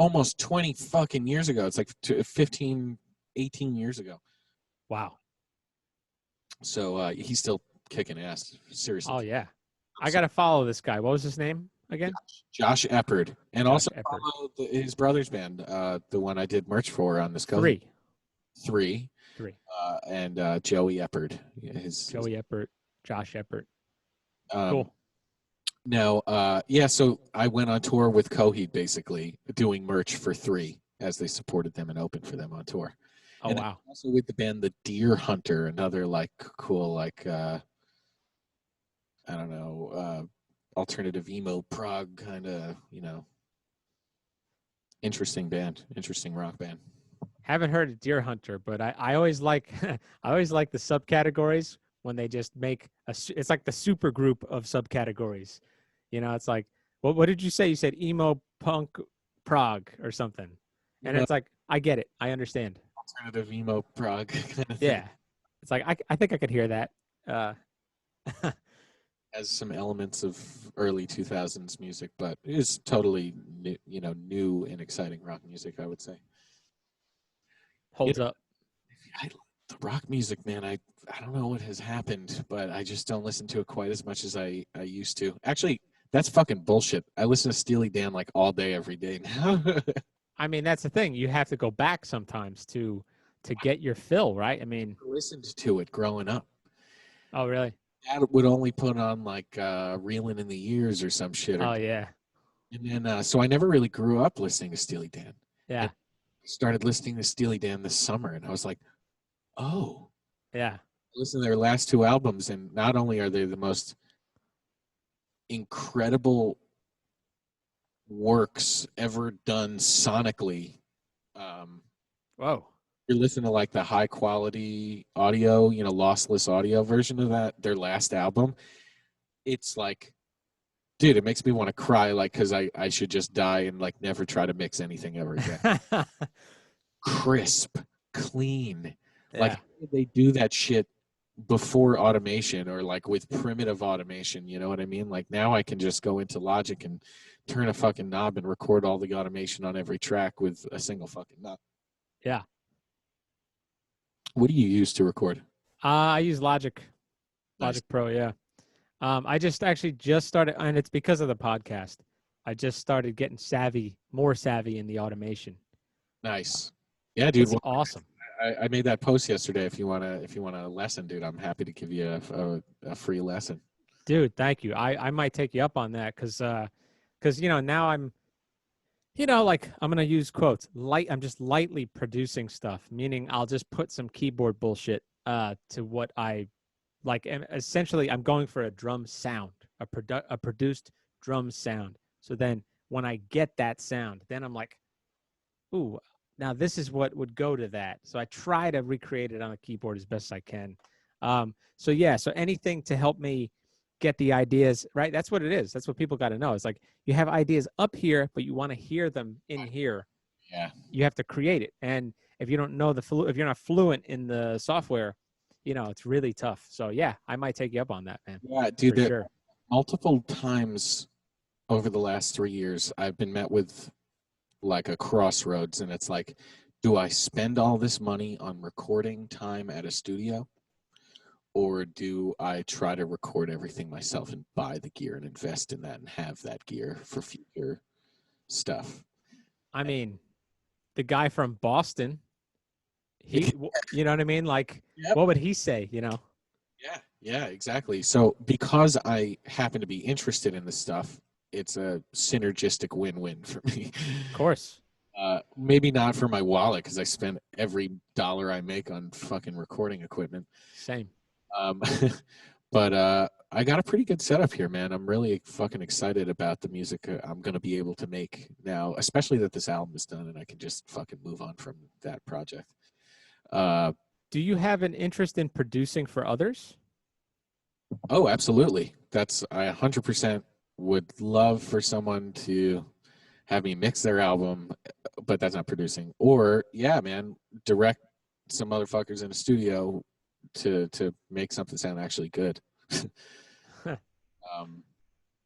almost 20 fucking years ago. It's like 15, 18 years ago. Wow. So he's still kicking ass. Seriously. Oh yeah. I got to follow this guy. What was his name again? Josh Eppard. And Josh also Eppard. follow his brother's band, the one I did merch for on this cover. Three. And Joey Eppard. Joey Eppard, Josh Eppard. Cool. Now, so I went on tour with Coheed, basically, doing merch for Three as they supported them and opened for them on tour. Oh, and wow. Also with the band The Deer Hunter, another like cool, like, I don't know, alternative emo prog kind of, interesting band, interesting rock band. Haven't heard of Deer Hunter, but I always like I always like the subcategories when they just make it's like the super group of subcategories. It's like, what did you say? You said emo, punk, prog, or something. And it's like, I get it. I understand. Alternative emo prog kind of thing. Yeah. It's like, I think I could hear that. Has some elements of early 2000s music, but it is totally new and exciting rock music, I would say. Holds up. The rock music, man, I don't know what has happened, but I just don't listen to it quite as much as I used to. Actually, that's fucking bullshit. I listen to Steely Dan like all day, every day now. I mean, that's the thing. You have to go back sometimes to get your fill, right? I mean, I listened to it growing up. Oh, really? Dad would only put on like Reelin' in the Years or some shit. Oh, yeah. And then, so I never really grew up listening to Steely Dan. Yeah. I started listening to Steely Dan this summer, and I was like, oh. Yeah. Listen to their last two albums, and not only are they the most incredible works ever done sonically. Whoa. You're listening to like the high quality audio, lossless audio version of their last album. It's like, dude, it makes me want to cry, like, because I should just die and like never try to mix anything ever again. Crisp, clean. Yeah. Like they do that shit before automation or like with primitive automation, you know what I mean? Like now I can just go into Logic and turn a fucking knob and record all the automation on every track with a single fucking knob. Yeah. What do you use to record? I use Logic. Logic Nice. Pro, yeah. I just started, and it's because of the podcast. I just started getting more savvy in the automation. Nice. Yeah, dude. It's awesome. I made that post yesterday. If you want a lesson, dude, I'm happy to give you a free lesson. Dude, thank you. I might take you up on that because now I'm, like I'm gonna use quotes. I'm just lightly producing stuff, meaning I'll just put some keyboard bullshit to what I like. And essentially, I'm going for a drum sound, a produced drum sound. So then when I get that sound, then I'm like, ooh. Now, this is what would go to that. So I try to recreate it on a keyboard as best I can. So anything to help me get the ideas, right? That's what it is. That's what people got to know. It's like you have ideas up here, but you want to hear them in here. Yeah. You have to create it. And if you don't know if you're not fluent in the software, it's really tough. So, yeah, I might take you up on that, man. Yeah, dude, sure. Multiple times over the last 3 years, I've been met with like a crossroads, and it's like, do I spend all this money on recording time at a studio, or do I try to record everything myself and buy the gear and invest in that and have that gear for future stuff? I mean, the guy from Boston, you know what I mean? Like, yep. What would he say, Yeah, exactly. So because I happen to be interested in this stuff, it's a synergistic win-win for me. Of course. Maybe not for my wallet, because I spend every dollar I make on fucking recording equipment. Same. But I got a pretty good setup here, man. I'm really fucking excited about the music I'm going to be able to make now, especially that this album is done and I can just fucking move on from that project. Do you have an interest in producing for others? Oh, absolutely. I 100% would love for someone to have me mix their album, but that's not producing. Or, yeah, man, direct some motherfuckers in a studio to make something sound actually good.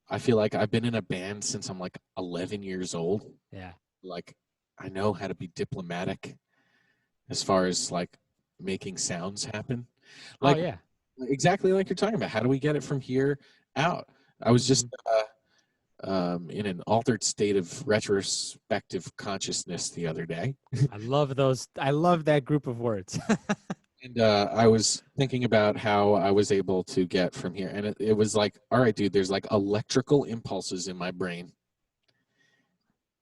I feel like I've been in a band since I'm like 11 years old. Yeah. Like I know how to be diplomatic as far as like making sounds happen. Like, Oh yeah. exactly like you're talking about. How do we get it from here out? I was just in an altered state of retrospective consciousness the other day. I love those. I love that group of words. And I was thinking about how I was able to get from here. And it was like, all right, dude, there's like electrical impulses in my brain.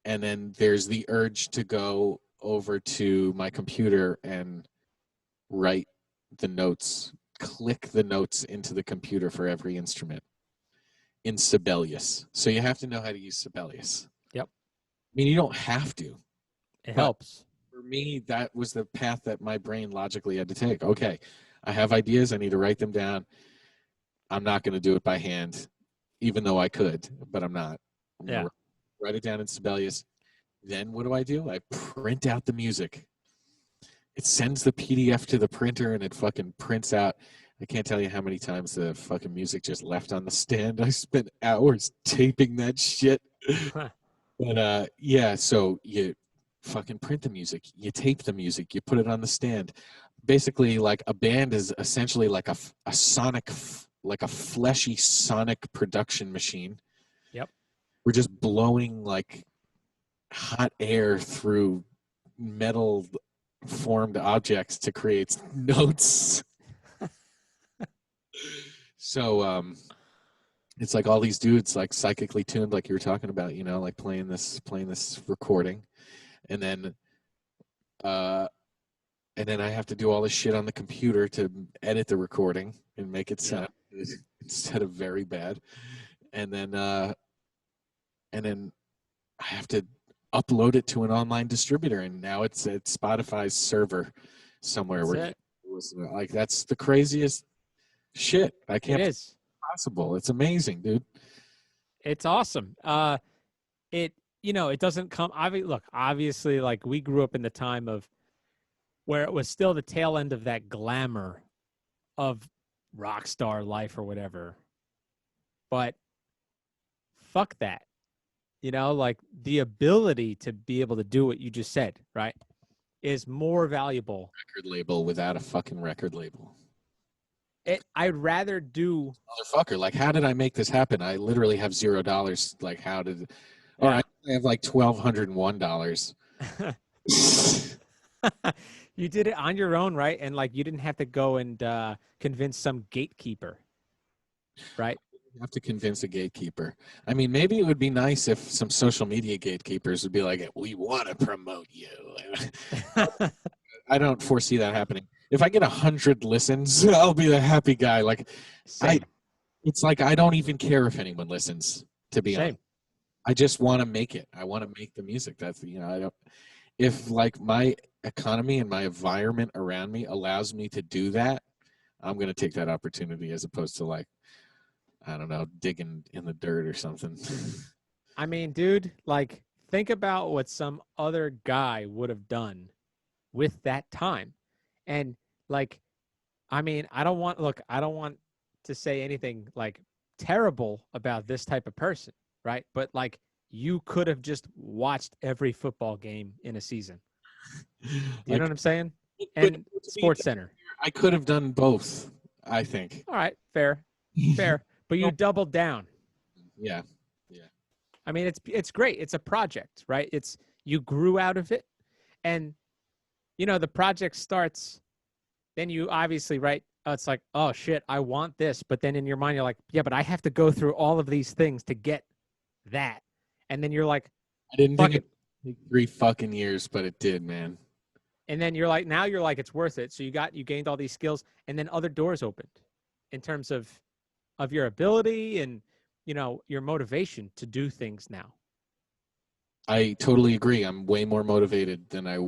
And then there's the urge to go over to my computer and write the notes, click the notes into the computer for every instrument in Sibelius. So you have to know how to use Sibelius. Yep. I mean, you don't have to. It helps. For me, that was the path that my brain logically had to take. Okay, I have ideas. I need to write them down. I'm not going to do it by hand, even though I could, but I'm not. I'm Yeah. write it down in Sibelius. Then what do? I print out the music. It sends the PDF to the printer and it fucking prints out. I can't tell you how many times the fucking music just left on the stand. I spent hours taping that shit. But yeah, so you fucking print the music, you tape the music, you put it on the stand. Basically, like a band is essentially like a sonic, like a fleshy sonic production machine. Yep. We're just blowing like hot air through metal formed objects to create notes. So it's like all these dudes like psychically tuned, like you were talking about, you know, like playing this recording, and then I have to do all this shit on the computer to edit the recording and make it sound good instead of very bad, and then I have to upload it to an online distributor, and now it's at Spotify's server somewhere. Like that's the craziest shit. I can't. It is possible. It's amazing, dude. It's awesome. It doesn't come. Obviously, like we grew up in the time of where it was still the tail end of that glamour of rock star life or whatever. But fuck that. You know, like the ability to be able to do what you just said, right, is more valuable. Record label without a fucking record label. I'd rather do. Motherfucker, like, how did I make this happen? I literally have $0. Like, how did? Or I have like $1,201. You did it on your own, right? And like you didn't have to go and convince some gatekeeper, right? You have to convince a gatekeeper. I mean, maybe it would be nice if some social media gatekeepers would be like, "We want to promote you." I don't foresee that happening. If I get 100 listens, I'll be the happy guy. Like, it's like I don't even care if anyone listens. To be honest, I just want to make it. I want to make the music. That's I don't. If like my economy and my environment around me allows me to do that, I'm going to take that opportunity as opposed to like, I don't know, digging in the dirt or something. I mean, dude, like think about what some other guy would have done with that time. And like, I mean, I don't want to say anything like terrible about this type of person, right? But like you could have just watched every football game in a season. You know what I'm saying? And Sports Center. I could have done both, I think. All right, fair. But you doubled down. Yeah. I mean, it's great. It's a project, right? You grew out of it, and the project starts. Then you obviously, right? It's like, oh shit, I want this, but then in your mind you're like, yeah, but I have to go through all of these things to get that, and then you're like, I didn't think it would take 3 fucking years, but it did, man. And then you're like, it's worth it. So you gained all these skills, and then other doors opened in terms of your ability and your motivation to do things now. I totally agree. I'm way more motivated than I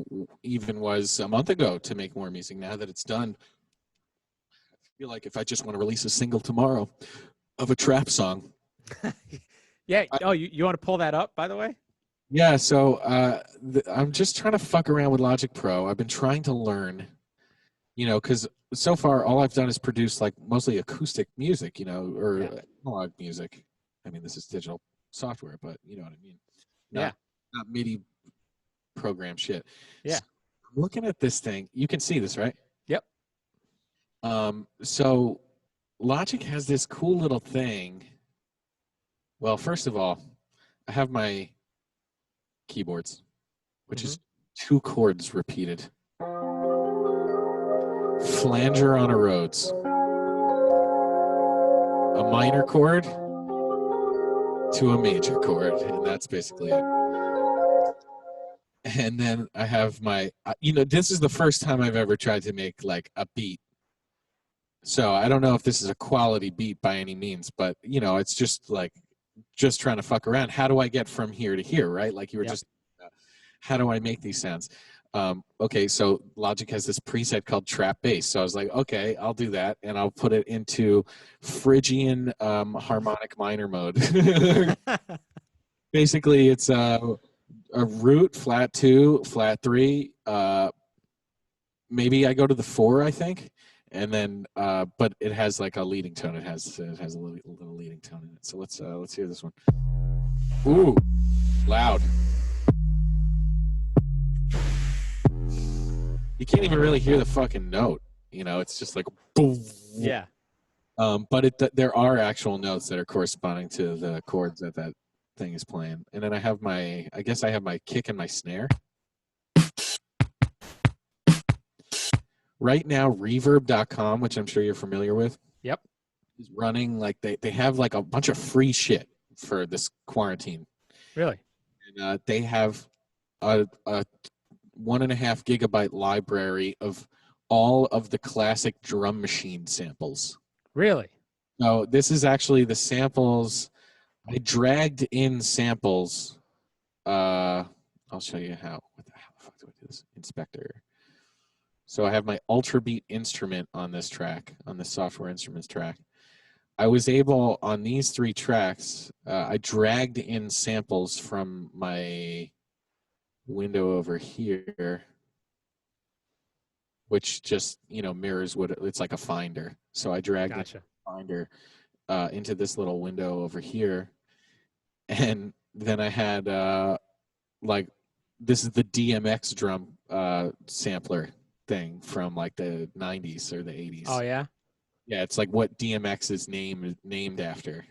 even was a month ago to make more music. Now that it's done, I feel like if I just want to release a single tomorrow of a trap song. Yeah. You want to pull that up, by the way? Yeah. So I'm just trying to fuck around with Logic Pro. I've been trying to learn, because so far all I've done is produce like mostly acoustic music, or analog music. I mean, this is digital software, but you know what I mean. Not MIDI program shit. Yeah. So, looking at this thing, you can see this, right? Yep. So Logic has this cool little thing. Well, first of all, I have my keyboards, which is 2 chords repeated. Flanger on a Rhodes. A minor chord to a major chord, and that's basically it. And then I have my, this is the first time I've ever tried to make like a beat. So I don't know if this is a quality beat by any means, but it's just trying to fuck around. How do I get from here to here, right? Like you were just, how do I make these sounds? Okay, so Logic has this preset called trap bass. So I was like, okay, I'll do that, and I'll put it into Phrygian harmonic minor mode. Basically, it's a root, flat 2, flat 3. Maybe I go to the 4, I think, and then but it has like a leading tone. It has a little leading tone in it. So let's hear this one. Ooh, loud. You can't even really hear the fucking note. It's just like boom. Yeah. But there are actual notes that are corresponding to the chords that thing is playing. And then I have my kick and my snare. Right now, reverb.com, which I'm sure you're familiar with. Yep. Is running like they have like a bunch of free shit for this quarantine. Really? And they have a 1.5 gigabyte library of all of the classic drum machine samples. Really? No, this is actually the samples. I dragged in samples. I'll show you how. What the fuck do I do this? Inspector. So I have my Ultra Beat instrument on this track, on the software instruments track. I was able, on these 3 tracks, I dragged in samples from my window over here, which just mirrors what it's like a Finder. So I dragged the Finder into this little window over here, and then I had this is the DMX drum sampler thing from like the 90s or the 80s. Oh yeah. Yeah, it's like what DMX is named after.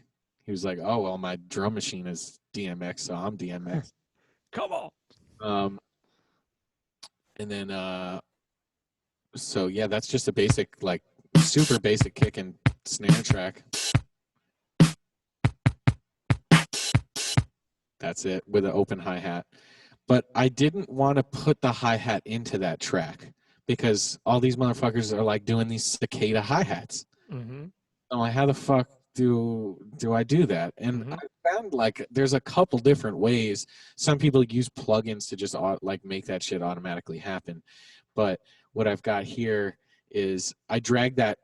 He was like, oh well, my drum machine is DMX, so I'm DMX. Come on. And then so yeah, that's just a basic, like super basic kick and snare track. That's it, with an open hi-hat. But I didn't want to put the hi-hat into that track because all these motherfuckers are like doing these cicada hi-hats. I'm like, how the fuck do I do that? And I found like there's a couple different ways. Some people use plugins to just like make that shit automatically happen. But what I've got here is I drag that.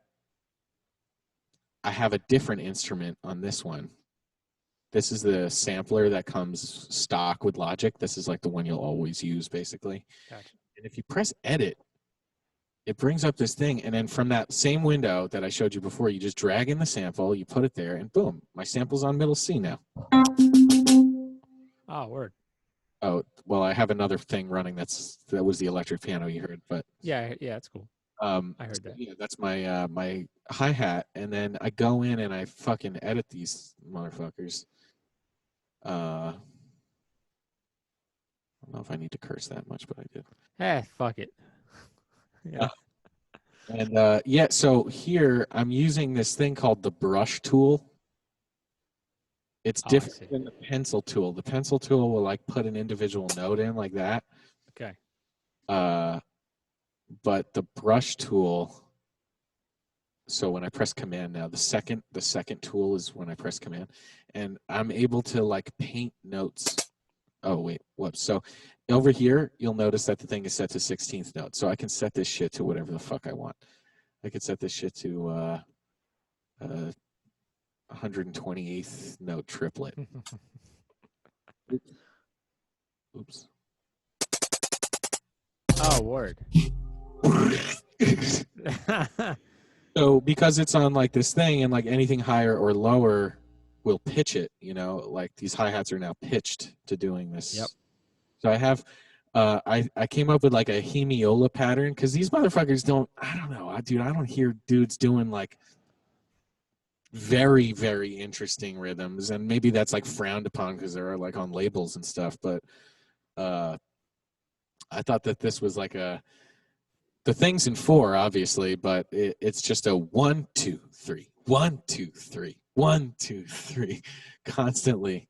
I have a different instrument on this one. This is the sampler that comes stock with Logic. This is like the one you'll always use, basically. Gotcha. And if you press edit, it brings up this thing, and then from that same window that I showed you before, you just drag in the sample, you put it there, and boom, my sample's on middle C now. Oh, word. Oh, well, I have another thing running that was the electric piano you heard, but yeah, that's cool. I heard that. Yeah, that's my my hi-hat, and then I go in and I fucking edit these motherfuckers. I don't know if I need to curse that much, but I did. Fuck it. Yeah. And yeah, so here I'm using this thing called the brush tool. It's different than the pencil tool. The pencil tool will like put an individual note in like that. Okay. But the brush tool, so when I press command now, the second tool is when I press command, and I'm able to like paint notes. Oh wait, whoops. So over here, you'll notice that the thing is set to 16th note. So I can set this shit to whatever the fuck I want. I could set this shit to 128th note triplet. Oops. Oh, word. So because it's on like this thing, and like anything higher or lower will pitch it, like these hi-hats are now pitched to doing this. Yep. So I have I came up with like a hemiola pattern because these motherfuckers don't. I don't know, dude. I don't hear dudes doing like very, very interesting rhythms, and maybe that's like frowned upon because they're like on labels and stuff. But I thought that this was like the thing's in 4, obviously, but it's just a 1, 2, 3, 1, 2, 3, 1, 2, 3, constantly.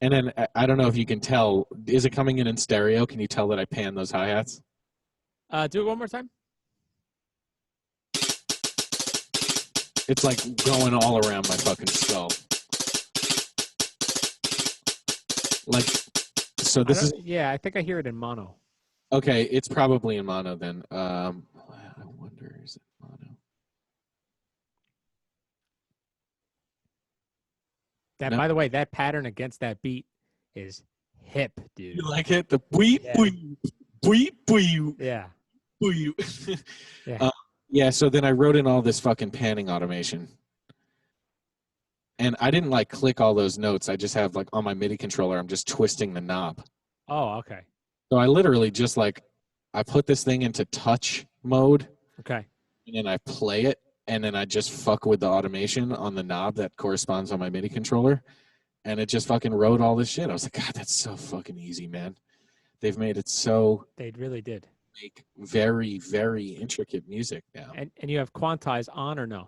And then I don't know if you can tell. Is it coming in stereo? Can you tell that I pan those hi-hats? Do it one more time. It's like going all around my fucking skull. Like, so this is... Yeah, I think I hear it in mono. Okay, it's probably in mono then. I wonder, is it mono? That, by the way, that pattern against that beat is hip, dude. You like it? The beep, beep, beep, beep. Yeah. Beep. Yeah. Yeah, so then I wrote in all this fucking panning automation. And I didn't like click all those notes. I just have like on my MIDI controller, I'm just twisting the knob. Oh, okay. So I literally just like, I put this thing into touch mode. Okay. And then I play it. And then I just fuck with the automation on the knob that corresponds on my MIDI controller. And it just fucking wrote all this shit. I was like, God, that's so fucking easy, man. They've made it so... They really did. Make very, very intricate music now. And you have quantize on or no?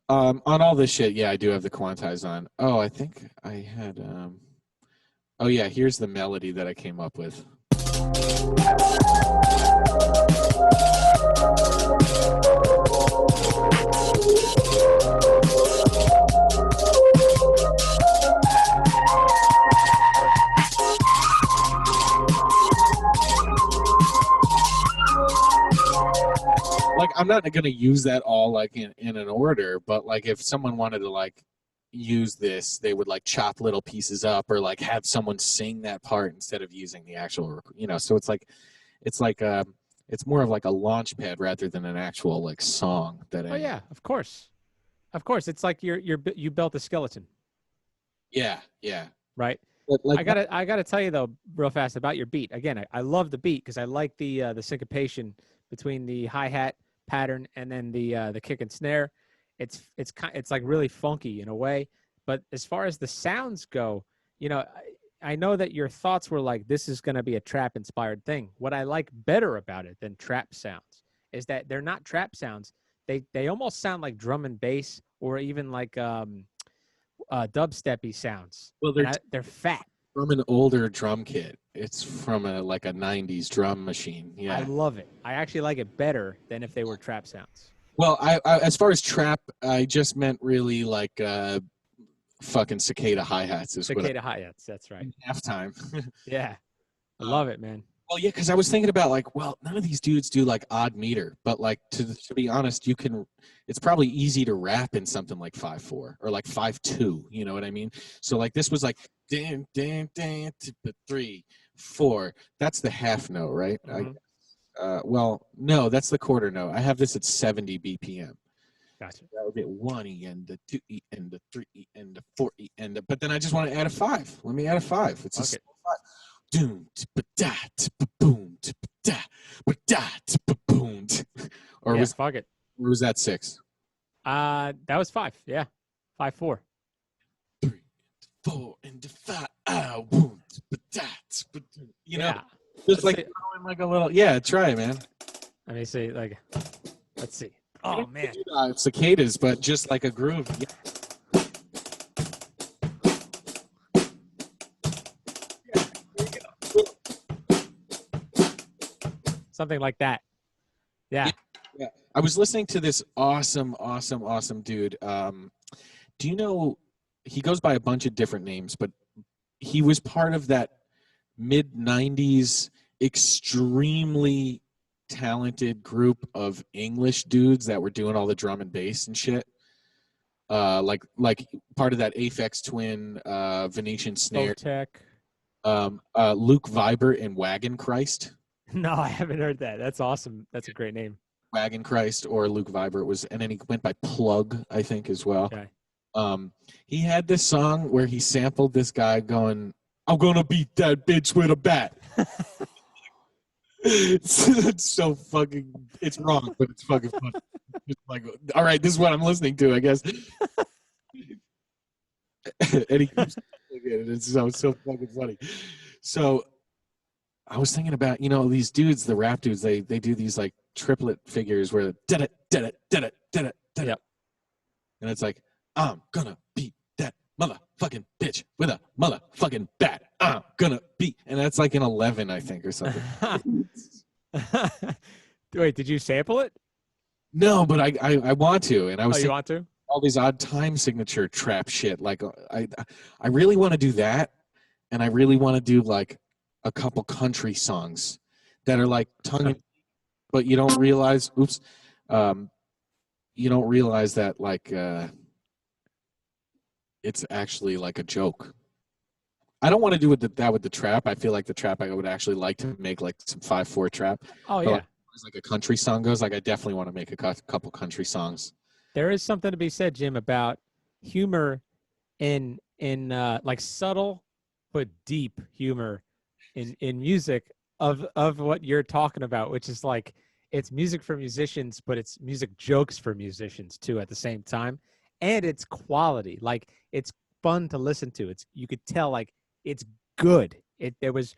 On all this shit, yeah, I do have the quantize on. Oh, I think I had... Oh, yeah, here's the melody that I came up with. Like, I'm not going to use that all like in an order, but like if someone wanted to like use this, they would like chop little pieces up or like have someone sing that part instead of using the actual, you know. So it's more of like a launch pad rather than an actual like song that. Oh yeah, of course. It's like you built a skeleton. Yeah. Right. But like, I gotta tell you though, real fast about your beat. Again, I love the beat because I like the syncopation between the hi-hat pattern and then the kick and snare. It's like really funky in a way. But as far as the sounds go, you know, I know that your thoughts were like, this is going to be a trap inspired thing. What I like better about it than trap sounds is that they're not trap sounds. They almost sound like drum and bass or even like dubsteppy sounds. Well, they're fat. From an older drum kit. It's from a 90s drum machine. Yeah. I love it. I actually like it better than if they were trap sounds. Well, I as far as trap, I just meant really like fucking cicada hi-hats. Cicada hi-hats, that's right. Halftime. Yeah. I love it, man. Well, yeah, because I was thinking about like, well, none of these dudes do like odd meter, but like to be honest, it's probably easy to rap in something like 5/4 or like 5/2. You know what I mean? So like this was like damn, 3, 4. That's the half note, right? Mm-hmm. Well, no, that's the quarter note. I have this at 70 BPM. Gotcha. That would be 1E and the 2E and the 3E and the 4E and the, but then I just want to add a 5. Let me add a 5. It's a 5. Doom, da, boom, da, boom. Or yeah, was fuck it. Or was that 6? That was 5. Yeah, 5/4. 3, 4, and 5. Boom, da, you know, yeah. just like throwing like a little. Yeah, try it, man. Let me see. Like, let's see. Oh man, cicadas, but just like a groove. Yeah. Something like that. Yeah. I was listening to this awesome dude. Do you know, he goes by a bunch of different names, but he was part of that mid-90s extremely talented group of English dudes that were doing all the drum and bass and shit. Like part of that Aphex Twin Venetian snare. Tech. Luke Vibert and Wagon Christ. No, I haven't heard that. That's awesome. That's a great name. Wagon Christ or Luke Vibert was, and then he went by Plug, I think, as well. Okay. He had this song where he sampled this guy going, "I'm gonna beat that bitch with a bat." it's so fucking. It's wrong, but it's fucking funny. It's like, all right, this is what I'm listening to, I guess. And he keeps it's so fucking funny. So I was thinking about, these dudes, the rap dudes, they do these like triplet figures where did it, Yep. and it's like, I'm gonna beat that motherfucking bitch with a motherfucking bat. I'm gonna beat, and that's like an 11, I think, or something. Wait, did you sample it? No, but I want to, and I was you thinking want to? all these odd time signature trap shit. Like I really want to do that, and I really want to do like a couple country songs that are like tongue, but you don't realize. Oops, you don't realize that like it's actually like a joke. I don't want to do that with the trap. I feel like the trap, I would actually like to make like some 5/4 trap. Oh, but yeah. As like a country song goes, like I definitely want to make a couple country songs. There is something to be said, Jim, about humor in like subtle but deep humor in music of what you're talking about, which is like it's music for musicians, but it's music jokes for musicians too at the same time. And it's quality. Like it's fun to listen to. You could tell like it's good. There was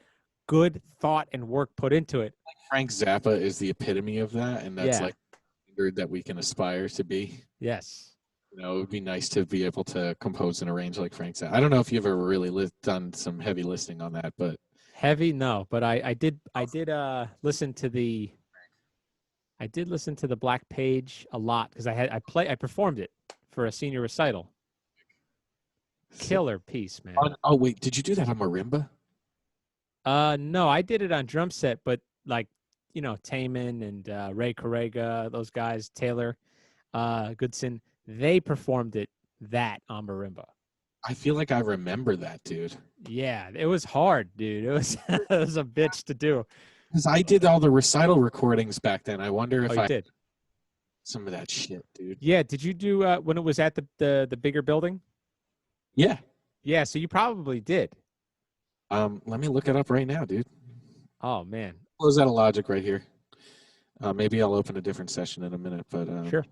good thought and work put into it. Like Frank Zappa is the epitome of that, and that's like the standard that we can aspire to be. Yes. It would be nice to be able to compose and arrange like Frank Zappa. I don't know if you've ever really done some heavy listening on that, but heavy, no. But I did listen to the Black Page a lot because I performed it for a senior recital. Killer piece, man. Oh wait, did you do that on marimba? No, I did it on drum set, but like, Taman and Ray Correga, those guys, Taylor Goodson, they performed that on marimba. I feel like I remember that, dude. Yeah, it was hard, dude. It was it was a bitch to do. Because I did all the recital recordings back then. I wonder if I did some of that shit, dude. Yeah, did you do when it was at the bigger building? Yeah. Yeah, so you probably did. Let me look it up right now, dude. Oh man. Close out of Logic right here. Maybe I'll open a different session in a minute, but sure.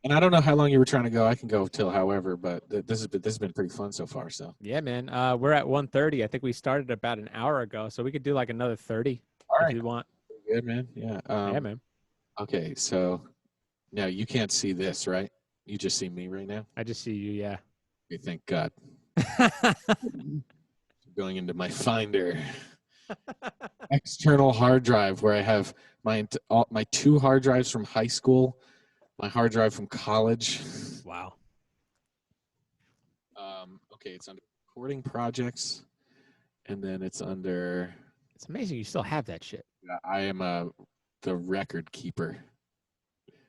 And I don't know how long you were trying to go. I can go till however, but this has been pretty fun so far. So yeah, man. We're at 1:30. I think we started about an hour ago, so we could do like another 30 if you want. Good, man. Yeah. Yeah, man. Okay, so now you can't see this, right? You just see me right now. I just see you. Yeah. Okay, thank God. Going into my Finder. External hard drive where I have my 2 hard drives from high school, my hard drive from college. Wow. Okay, it's under recording projects, and then it's under. It's amazing you still have that shit. I am the record keeper.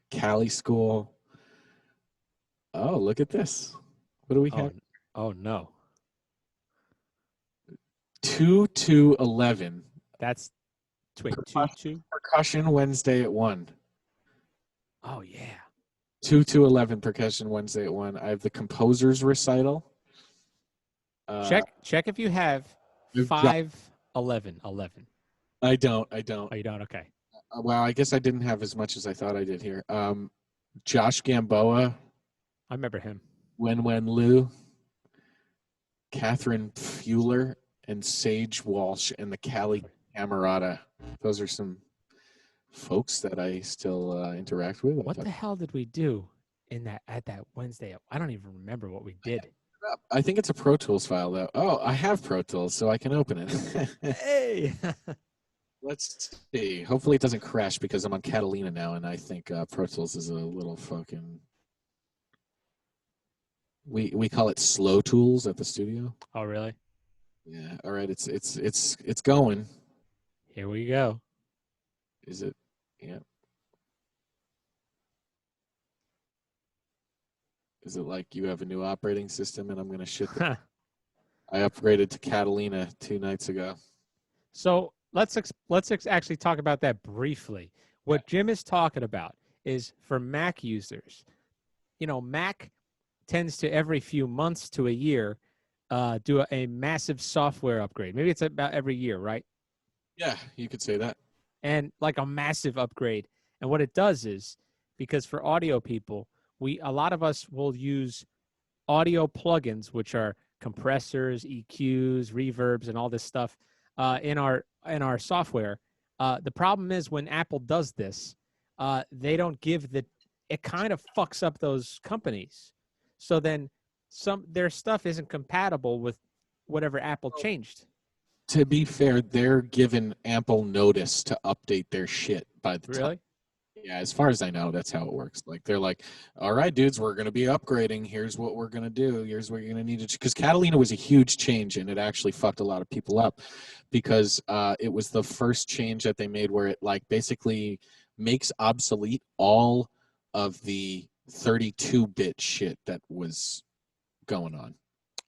Cali School. Oh, look at this. What do we have? Oh no. 2-11. That's 2-2. Percussion Wednesday at 1. Oh yeah. 2-11 percussion Wednesday at 1. I have the composer's recital. Check if you have 5-11. I don't. Oh, you don't? Okay. Well, I guess I didn't have as much as I thought I did here. Josh Gamboa. I remember him. Wen Liu. Catherine Fuller and Sage Walsh and the Cali Camerata. Those are some folks that I still interact with. What the hell did we do at that Wednesday? I don't even remember what we did. I think it's a Pro Tools file, though. Oh, I have Pro Tools, so I can open it. Hey! Let's see. Hopefully it doesn't crash because I'm on Catalina now, and I think Pro Tools is a little fucking... We call it Slow Tools at the studio. Oh, really? Yeah. All right. It's going. Here we go. Is it? Yeah. Is it like you have a new operating system and I'm going to shit? I upgraded to Catalina 2 nights ago. So let's actually talk about that briefly. What Jim is talking about is for Mac users. Mac tends to every few months to a year do a massive software upgrade. Maybe it's about every year, right? Yeah, you could say that. And like a massive upgrade. And what it does is, because for audio people, a lot of us will use audio plugins, which are compressors, EQs, reverbs, and all this stuff in our software. The problem is when Apple does this, they don't give it kind of fucks up those companies. So then their stuff isn't compatible with whatever Apple changed. To be fair, they're given ample notice to update their shit by the time. Really? Yeah, as far as I know, that's how it works. Like, they're like, all right, dudes, we're going to be upgrading. Here's what we're going to do. Here's what you're going to need to... Because Catalina was a huge change, and it actually fucked a lot of people up because it was the first change that they made where it, like, basically makes obsolete all of the 32-bit shit that was going on.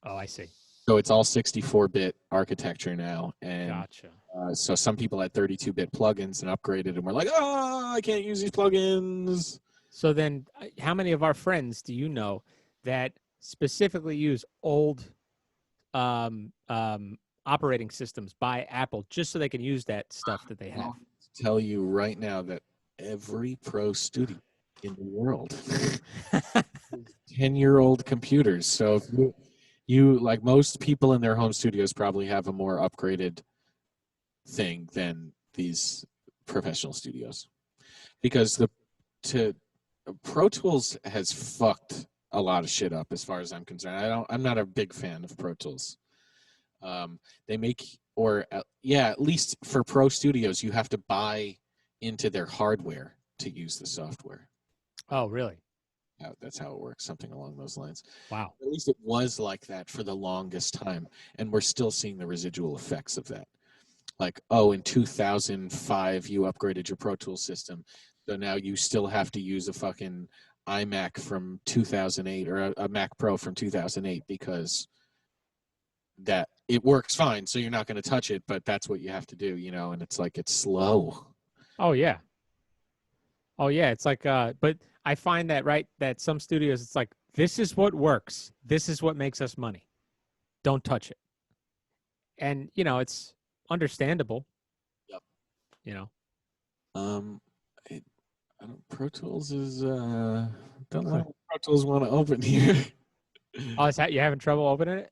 Oh, I see. So it's all 64-bit architecture now. And gotcha. So some people had 32-bit plugins and upgraded and were like, I can't use these plugins. So then how many of our friends do you know that specifically use old operating systems by Apple just so they can use that stuff that they have? I'll tell you right now that every pro studio in the world 10-year-old computers. So if you like, most people in their home studios probably have a more upgraded thing than these professional studios, because Pro Tools has fucked a lot of shit up as far as I'm concerned. I'm not a big fan of Pro Tools. They make, at least for pro studios, you have to buy into their hardware to use the software. Oh, really? That's how it works, something along those lines. Wow. At least it was like that for the longest time, and we're still seeing the residual effects of that. Like, in 2005, you upgraded your Pro Tools system, so now you still have to use a fucking iMac from 2008 or a Mac Pro from 2008 because that it works fine, so you're not going to touch it, but that's what you have to do, and it's like, it's slow. Oh, yeah. It's like, but I find that some studios, it's like, this is what works. This is what makes us money. Don't touch it. And, it's understandable. Yep. Pro Tools is, don't let Pro Tools want to open here. Oh, is that, you having trouble opening it?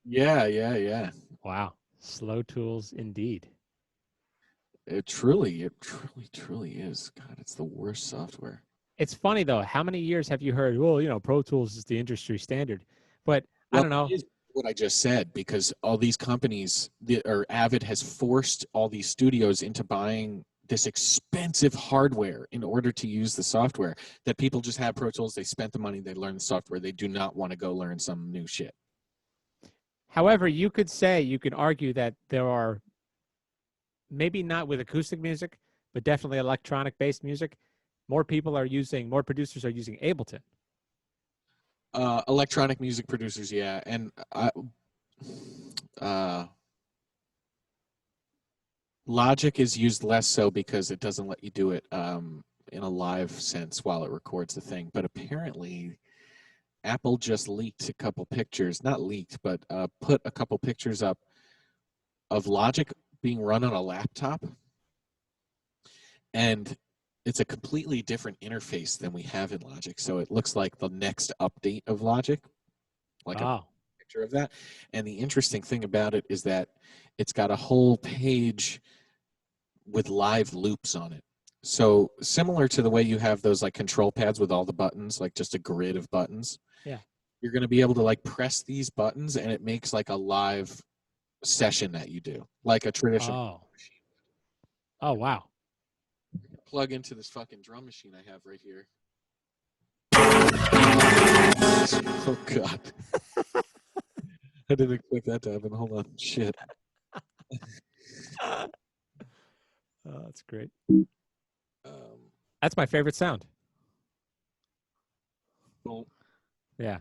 Yeah. Wow. Slow tools indeed. It truly is. God, it's the worst software. It's funny, though. How many years have you heard, Pro Tools is the industry standard? But I don't know. It is what I just said, because all these companies, or Avid has forced all these studios into buying this expensive hardware in order to use the software, that people just have Pro Tools. They spent the money. They learned the software. They do not want to go learn some new shit. However, you could argue that there are, maybe not with acoustic music, but definitely electronic-based music, more producers are using Ableton. Electronic music producers, yeah. And Logic is used less so because it doesn't let you do it in a live sense while it records the thing. But apparently Apple just leaked a couple pictures, not leaked, but put a couple pictures up of Logic being run on a laptop. And it's a completely different interface than we have in Logic. So it looks like the next update of Logic, like a picture of that. And the interesting thing about it is that it's got a whole page with live loops on it. So similar to the way you have those like control pads with all the buttons, like just a grid of buttons. Yeah. You're going to be able to like press these buttons and it makes like a live session that you do, like a traditional machine. Oh, wow. Plug into this fucking drum machine I have right here. Oh, God. I didn't expect that to happen. Hold on. Shit. Oh, that's great. That's my favorite sound. Well, yeah.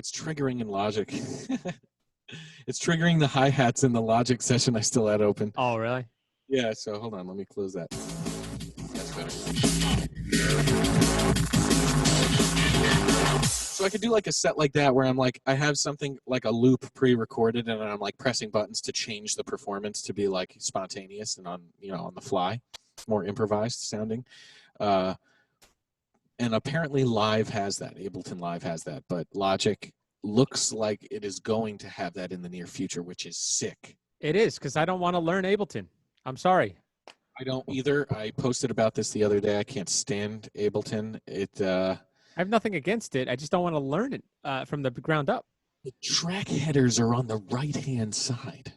it's triggering in Logic. It's triggering the hi-hats in the Logic session I still had open. Oh, really? Yeah, so hold on, let me close that. That's better. So I could do like a set like that where I'm like, I have something like a loop pre-recorded and I'm like pressing buttons to change the performance to be like spontaneous and on the fly, more improvised sounding. And apparently Live has that. Ableton Live has that, but Logic looks like it is going to have that in the near future, which is sick. It is, because I don't want to learn Ableton. I'm sorry. I don't either. I posted about this the other day. I can't stand Ableton. I have nothing against it. I just don't want to learn it from the ground up. The track headers are on the right-hand side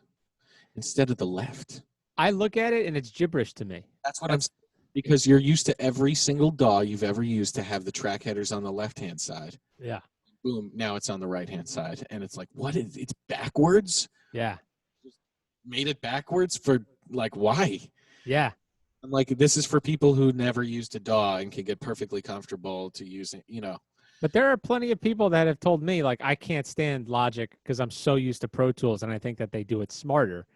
instead of the left. I look at it and it's gibberish to me. That's what I'm saying. Because you're used to every single DAW you've ever used to have the track headers on the left-hand side. Yeah. Boom, now it's on the right-hand side. And it's like, what is it's backwards? Yeah. Just made it backwards for, like, why? Yeah. I'm like, this is for people who never used a DAW and can get perfectly comfortable to use it, But there are plenty of people that have told me, like, I can't stand Logic because I'm so used to Pro Tools and I think that they do it smarter.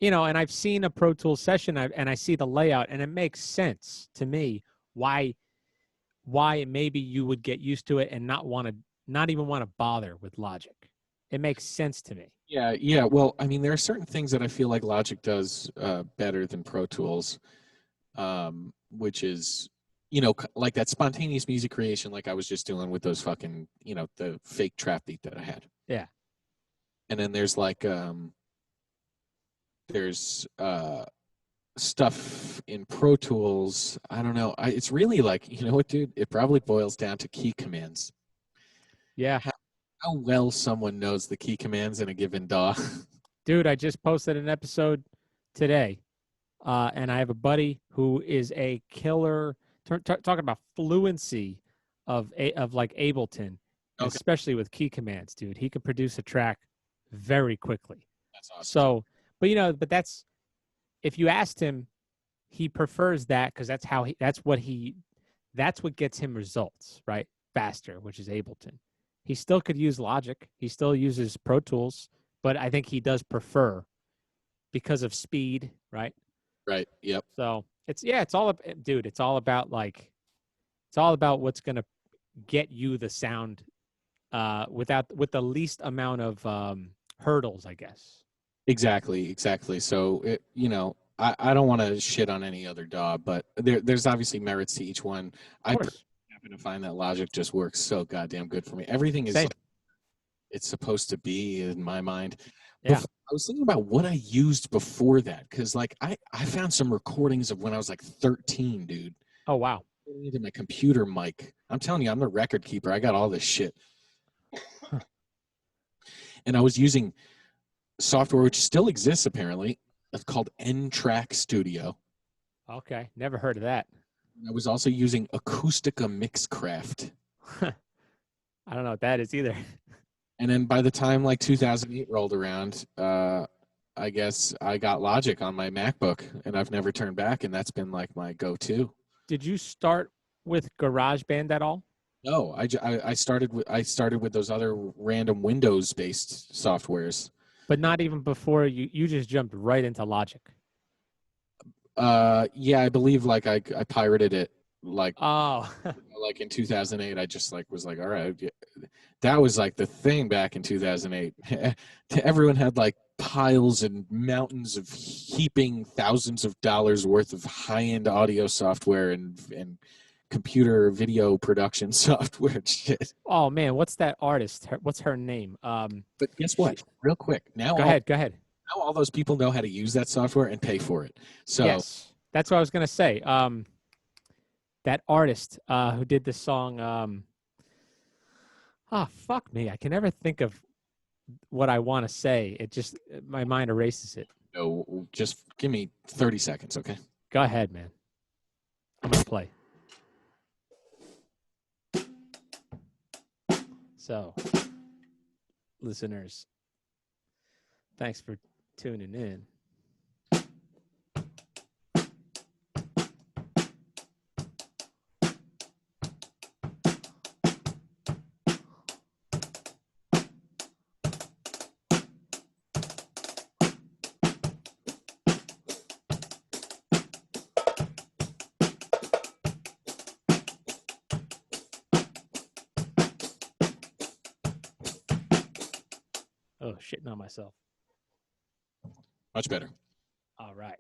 And I've seen a Pro Tools session and I see the layout and it makes sense to me why maybe you would get used to it and not even want to bother with Logic. It makes sense to me. Yeah. Well, I mean, there are certain things that I feel like Logic does better than Pro Tools, which is, like that spontaneous music creation, like I was just doing with those fucking, the fake trap beat that I had. Yeah. And then there's like, there's stuff in Pro Tools. I don't know. It's really like, you know what, dude? It probably boils down to key commands. Yeah. How well someone knows the key commands in a given DAW. Dude, I just posted an episode today, and I have a buddy who is a killer, talking about fluency of like Ableton, okay. Especially with key commands, dude. He can produce a track very quickly. That's awesome. So, but that's, if you asked him, he prefers that because that's what gets him results, right? Faster, which is Ableton. He still could use Logic. He still uses Pro Tools, but I think he does prefer because of speed, right? Right. Yep. So it's all about what's going to get you the sound with the least amount of hurdles, I guess. Exactly. So, I don't want to shit on any other DAW, but there's obviously merits to each one. I happen to find that Logic just works so goddamn good for me. Everything is like it's supposed to be in my mind. Yeah. I was thinking about what I used before that, because like I found some recordings of when I was like 13, dude. Oh, wow. Into my computer mic. I'm telling you, I'm the record keeper. I got all this shit. And I was using software which still exists apparently. It's called N-Track Studio. Okay, never heard of that. I was also using Acoustica Mixcraft. I don't know what that is either. And then by the time like 2008 rolled around, I guess I got Logic on my MacBook, and I've never turned back, and that's been like my go-to. Did you start with GarageBand at all? No, I started with those other random Windows-based softwares. But not even before you just jumped right into Logic. Yeah, I believe like I pirated it like like in 2008. I just like was like, all right, that was like the thing back in 2008. Everyone had like piles and mountains of heaping thousands of dollars worth of high-end audio software and computer video production software shit. Oh man, what's that artist? What's her name? But guess what? Real quick. Now Go ahead. Now all those people know how to use that software and pay for it. So yes, that's what I was gonna say. That artist who did the song. Fuck me! I can never think of what I want to say. It just my mind erases it. No, just give me 30 seconds, okay? Go ahead, man. I'm gonna play. So, listeners, thanks for tuning in. Oh, shitting on myself. Much better. All right.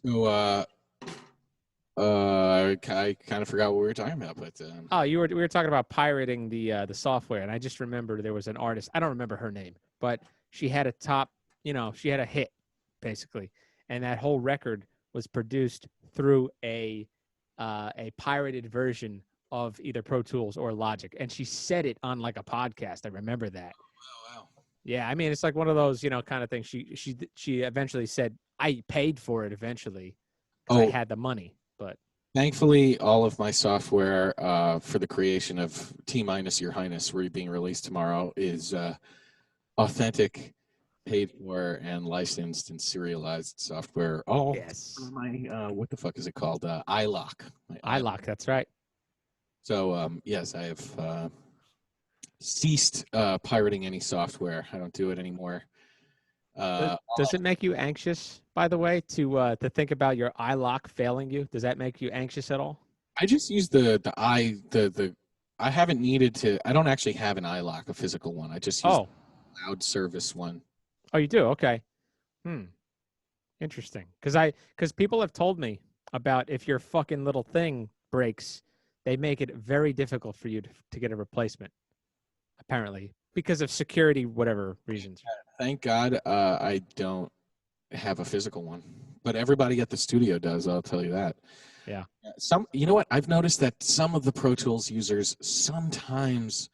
So I kind of forgot what we were talking about, but we were talking about pirating the software, and I just remembered there was an artist. I don't remember her name, but she had she had a hit basically, and that whole record was produced through a pirated version of either Pro Tools or Logic, and she said it on like a podcast. I remember that. Oh, wow. Yeah, I mean, it's like one of those, kind of things. She eventually said, I paid for it eventually because I had the money. But thankfully, all of my software for the creation of T-minus Your Highness, being released tomorrow, is authentic, paid for, and licensed and serialized software. All my what the fuck is it called? iLock. iLock, that's right. So yes, I have ceased pirating any software. I don't do it anymore. Does it make you anxious, by the way, to think about your iLock failing you? Does that make you anxious at all? I just use I haven't needed to. I don't actually have an iLock, a physical one. I just use the cloud service one. Oh, you do? Okay. Interesting. Because people have told me about if your fucking little thing breaks, they make it very difficult for you to get a replacement, apparently, because of security, whatever reasons. Thank God I don't have a physical one, but everybody at the studio does. I'll tell you that. Yeah. You know what? I've noticed that some of the Pro Tools users sometimes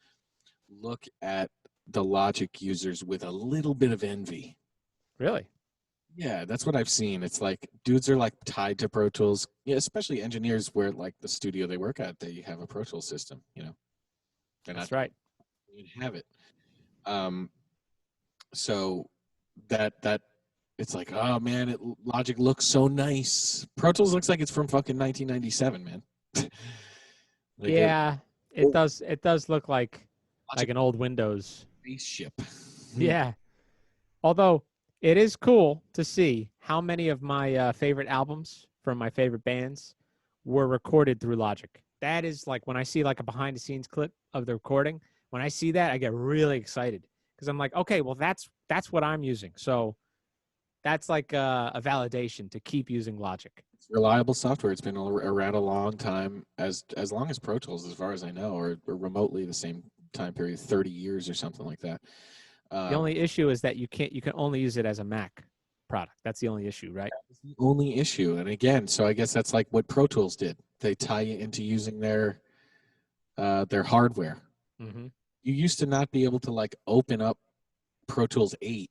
look at the Logic users with a little bit of envy. Really? Yeah, that's what I've seen. It's like dudes are like tied to Pro Tools, especially engineers where like the studio they work at, they have a Pro Tools system, That's right. You have it. So that it's like, oh man, Logic looks so nice. Pro Tools looks like it's from fucking 1997, man. It does. It does look like an old Windows spaceship. Yeah. Although it is cool to see how many of my favorite albums from my favorite bands were recorded through Logic. That is like when I see like a behind the scenes clip of the recording, when I see that, I get really excited because I'm like, okay, well, that's what I'm using. So that's like a validation to keep using Logic. It's reliable software. It's been around a long time, as long as Pro Tools, as far as I know, or remotely the same time period, 30 years or something like that. The only issue is that you can only use it as a Mac product. That's the only issue, right? That's the only issue. And again, so I guess that's like what Pro Tools did. They tie you into using their hardware. Mm-hmm. You used to not be able to like open up Pro Tools 8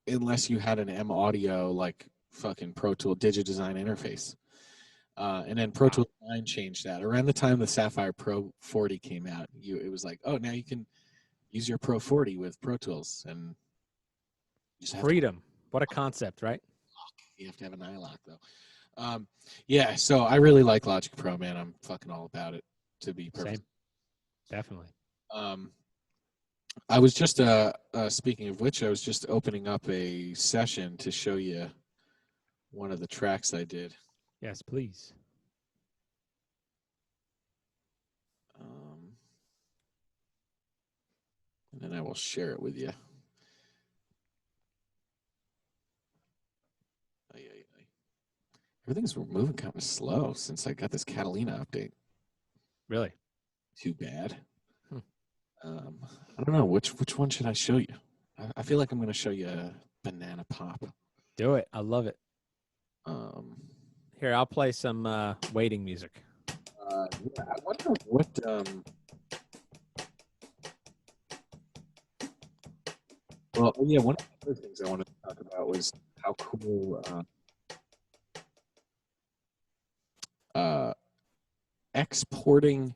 unless you had an M Audio like fucking Pro Tool DigiDesign interface. And then Pro Tools 9 changed that. Around the time the Sapphire Pro 40 came out, it was like, oh, now you can use your Pro 40 with Pro Tools, and you just have freedom. What a concept, right? You have to have an iLock though. Yeah, so I really like Logic Pro, man. I'm fucking all about it, to be perfect. Same. Definitely. I was just speaking of which, I was just opening up a session to show you one of the tracks I did. Yes, please. And then I will share it with you. Everything's moving kind of slow since I got this Catalina update. Really? Too bad. I don't know. Which one should I show you? I feel like I'm going to show you Banana Pop. Do it. I love it. Here, I'll play some waiting music. Yeah, I wonder what... Well, yeah, one of the other things I wanted to talk about was how cool exporting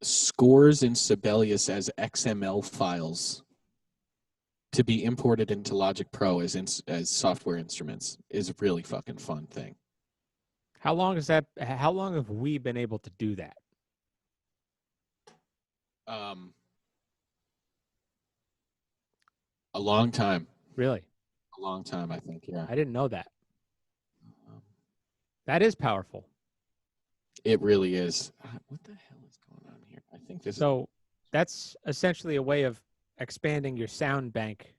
scores in Sibelius as XML files to be imported into Logic Pro as software instruments is a really fucking fun thing. How long have we been able to do that? A long time. Really? A long time, I think, yeah. I didn't know that. That is powerful. It really is. What the hell is going on here? I think this So that's essentially a way of expanding your sound bank.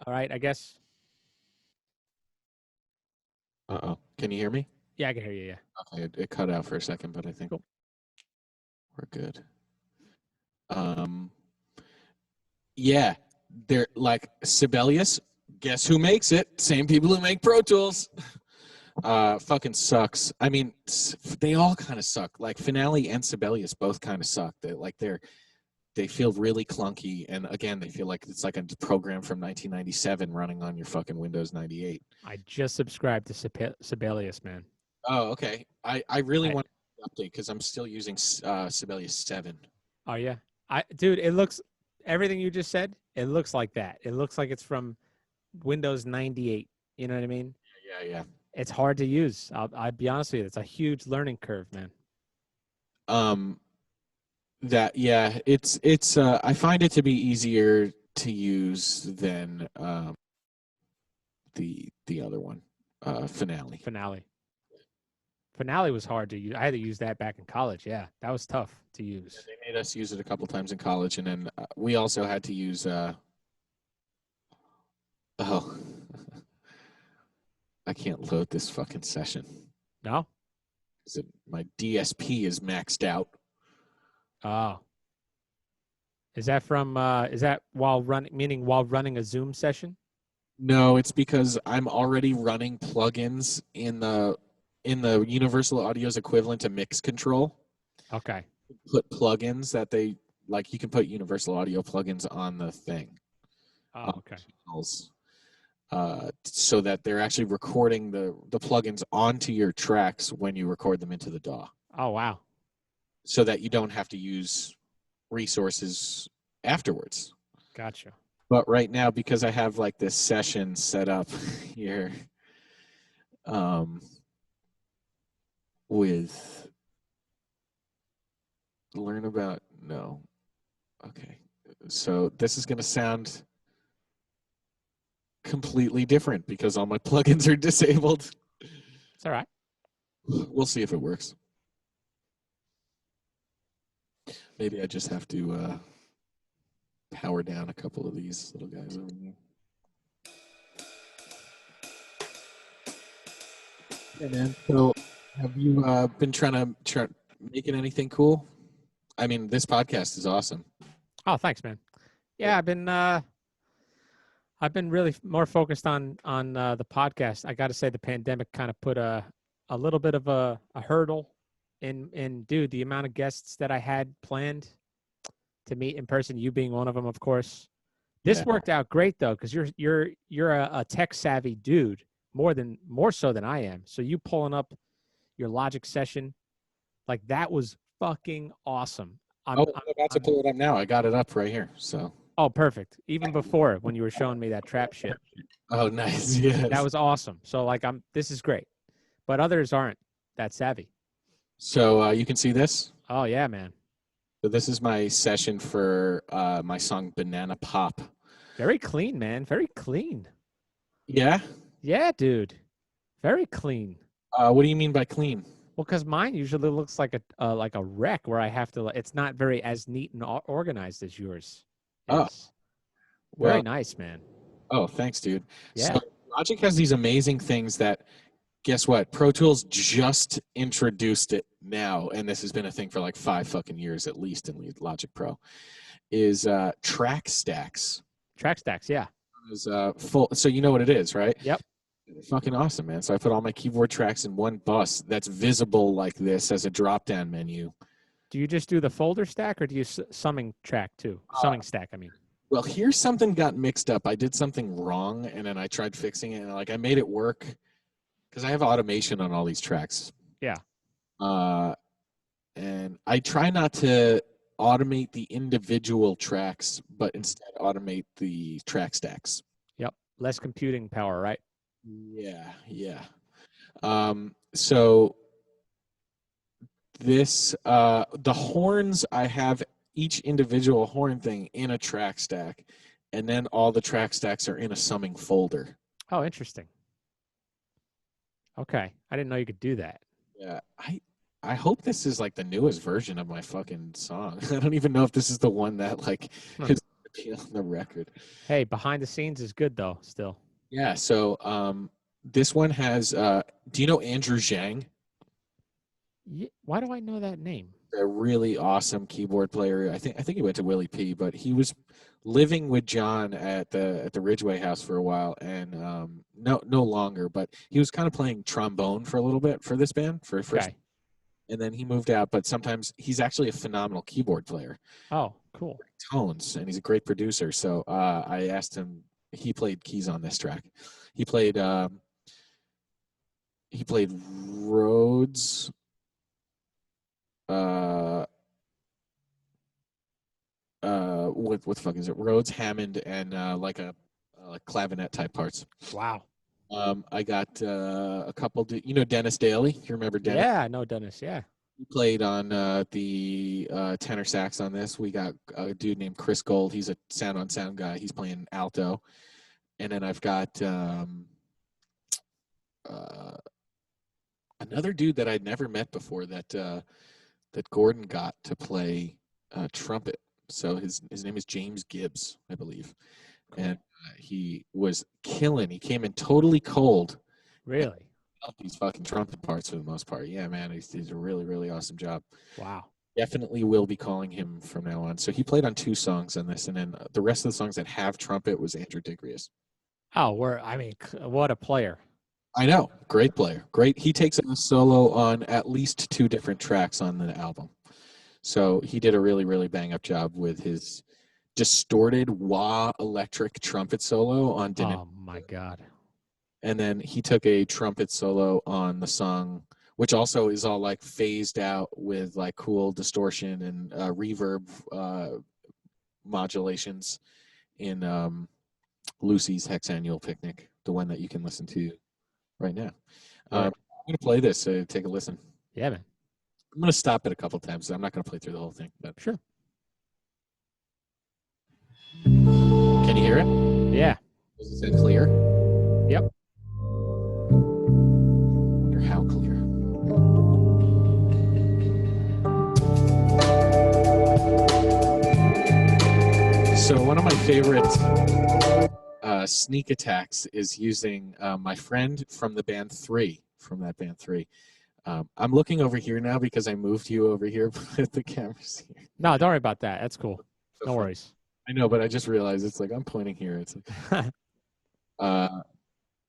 All right, I guess. Uh-oh. Can you hear me? Yeah, I can hear you. Yeah. Okay, it cut out for a second, but I think Cool. we're good. Yeah, they're like Sibelius. Guess who makes it? Same people who make Pro Tools. Fucking sucks. I mean, they all kind of suck. Like Finale and Sibelius both kind of suck. They feel really clunky, and again, they feel like it's like a program from 1997 running on your fucking Windows 98. I just subscribed to Sibelius, man. Oh, okay. I really want to update because I'm still using Sibelius 7. Oh yeah, dude, it looks everything you just said. It looks like that. It looks like it's from Windows 98. You know what I mean? Yeah. It's hard to use. I'll be honest with you. It's a huge learning curve, man. It's I find it to be easier to use than the other one, Finale. Finale was hard to use. I had to use that back in college. Yeah, that was tough to use. Yeah, they made us use it a couple times in college, and then we also had to use. I can't load this fucking session. No? My DSP is maxed out. Oh. Is that from is that while running a Zoom session? No, it's because I'm already running plugins in the Universal Audio's equivalent to Mix Control. Okay. Put plugins that they like. You can put Universal Audio plugins on the thing. Oh, okay. So that they're actually recording the plugins onto your tracks when you record them into the DAW. Oh, wow. So that you don't have to use resources afterwards. Gotcha. But right now, because I have like this session set up here, with learn about no, okay. So this is going to sound completely different because all my plugins are disabled. It's all right. We'll see if it works. Maybe I just have to power down a couple of these little guys over here. Hey man, so have you been trying making anything cool? I mean, this podcast is awesome. Oh, thanks, man. Yeah, I've been really more focused on the podcast. I got to say, the pandemic kind of put a little bit of a hurdle in dude, the amount of guests that I had planned to meet in person. You being one of them, of course. This worked out great though, because you're a tech savvy dude more so than I am. So you pulling up your Logic session, like that was fucking awesome. I'm about to pull it up now. I got it up right here. So. Oh, perfect. Even before when you were showing me that trap shit. Oh, nice. Yeah. That was awesome. So like this is great. But others aren't that savvy. So you can see this? Oh yeah, man. So this is my session for my song Banana Pop. Very clean, man. Very clean. Yeah? Yeah, dude. Very clean. What do you mean by clean? Well, because mine usually looks like a wreck where I have to. It's not very as neat and organized as yours. Oh, very nice, man. Oh, thanks, dude. Yeah. So Logic has these amazing things that, guess what? Pro Tools just introduced it now, and this has been a thing for like 5 fucking years at least in Logic Pro, is track stacks. Track stacks, yeah. Is full. So you know what it is, right? Yep. Fucking awesome, man. So I put all my keyboard tracks in one bus that's visible like this as a drop-down menu. Do you just do the folder stack, or do you summing track too? Summing stack, I mean. Well, here's something got mixed up. I did something wrong, and then I tried fixing it, and like I made it work because I have automation on all these tracks. Yeah. And I try not to automate the individual tracks, but instead automate the track stacks. Yep. Less computing power, right? Yeah. So this the horns, I have each individual horn thing in a track stack, and then all the track stacks are in a summing folder. Oh, interesting. Okay. I didn't know you could do that. Yeah. I hope this is like the newest version of my fucking song. I don't even know if this is the one that like is on the record. Hey, behind the scenes is good though. Still. Yeah. So this one has. Do you know Andrew Zhang? Why do I know that name? A really awesome keyboard player. I think he went to Willie P, but he was living with John at the Ridgeway House for a while, and no longer. But he was kind of playing trombone for a little bit for this band for first, and then he moved out. But sometimes he's actually a phenomenal keyboard player. Oh, cool. Tones, and he's a great producer. So I asked him. He played keys on this track. He played Rhodes. What the fuck is it? Rhodes, Hammond, and like clavinet type parts. Wow. I got a couple. You know Dennis Daly? You remember Dennis? Yeah, I know Dennis. Yeah. He played on the tenor sax on this. We got a dude named Chris Gold. He's a sound on sound guy. He's playing alto, and then I've got another dude that I'd never met before that Gordon got to play trumpet. So his name is James Gibbs, I believe. Cool. And he was killing. He came in totally cold. Really? These fucking trumpet parts for the most part. Yeah, man, he's a really, really awesome job. Wow. Definitely will be calling him from now on. So he played on 2 songs on this, and then the rest of the songs that have trumpet was Andrew Digrius. Oh, what a player. I know. Great player. Great. He takes a solo on at least 2 different tracks on the album. So he did a really, really bang-up job with his distorted wah electric trumpet solo on Dinner. Oh, my God. And then he took a trumpet solo on the song, which also is all like phased out with like cool distortion and reverb modulations in Lucy's Hexannual Picnic, the one that you can listen to right now. Right. I'm going to play this, so take a listen. Yeah, man. I'm going to stop it a couple times. I'm not going to play through the whole thing. But sure. Can you hear it? Yeah. Is it clear? Yep. Wonder how clear. So one of my favorite sneak attacks is using my friend from the band 3, from that band 3. I'm looking over here now because I moved you over here, but the camera's here. No, don't worry about that. That's cool. No worries. I know, but I just realized it's like I'm pointing here. It's like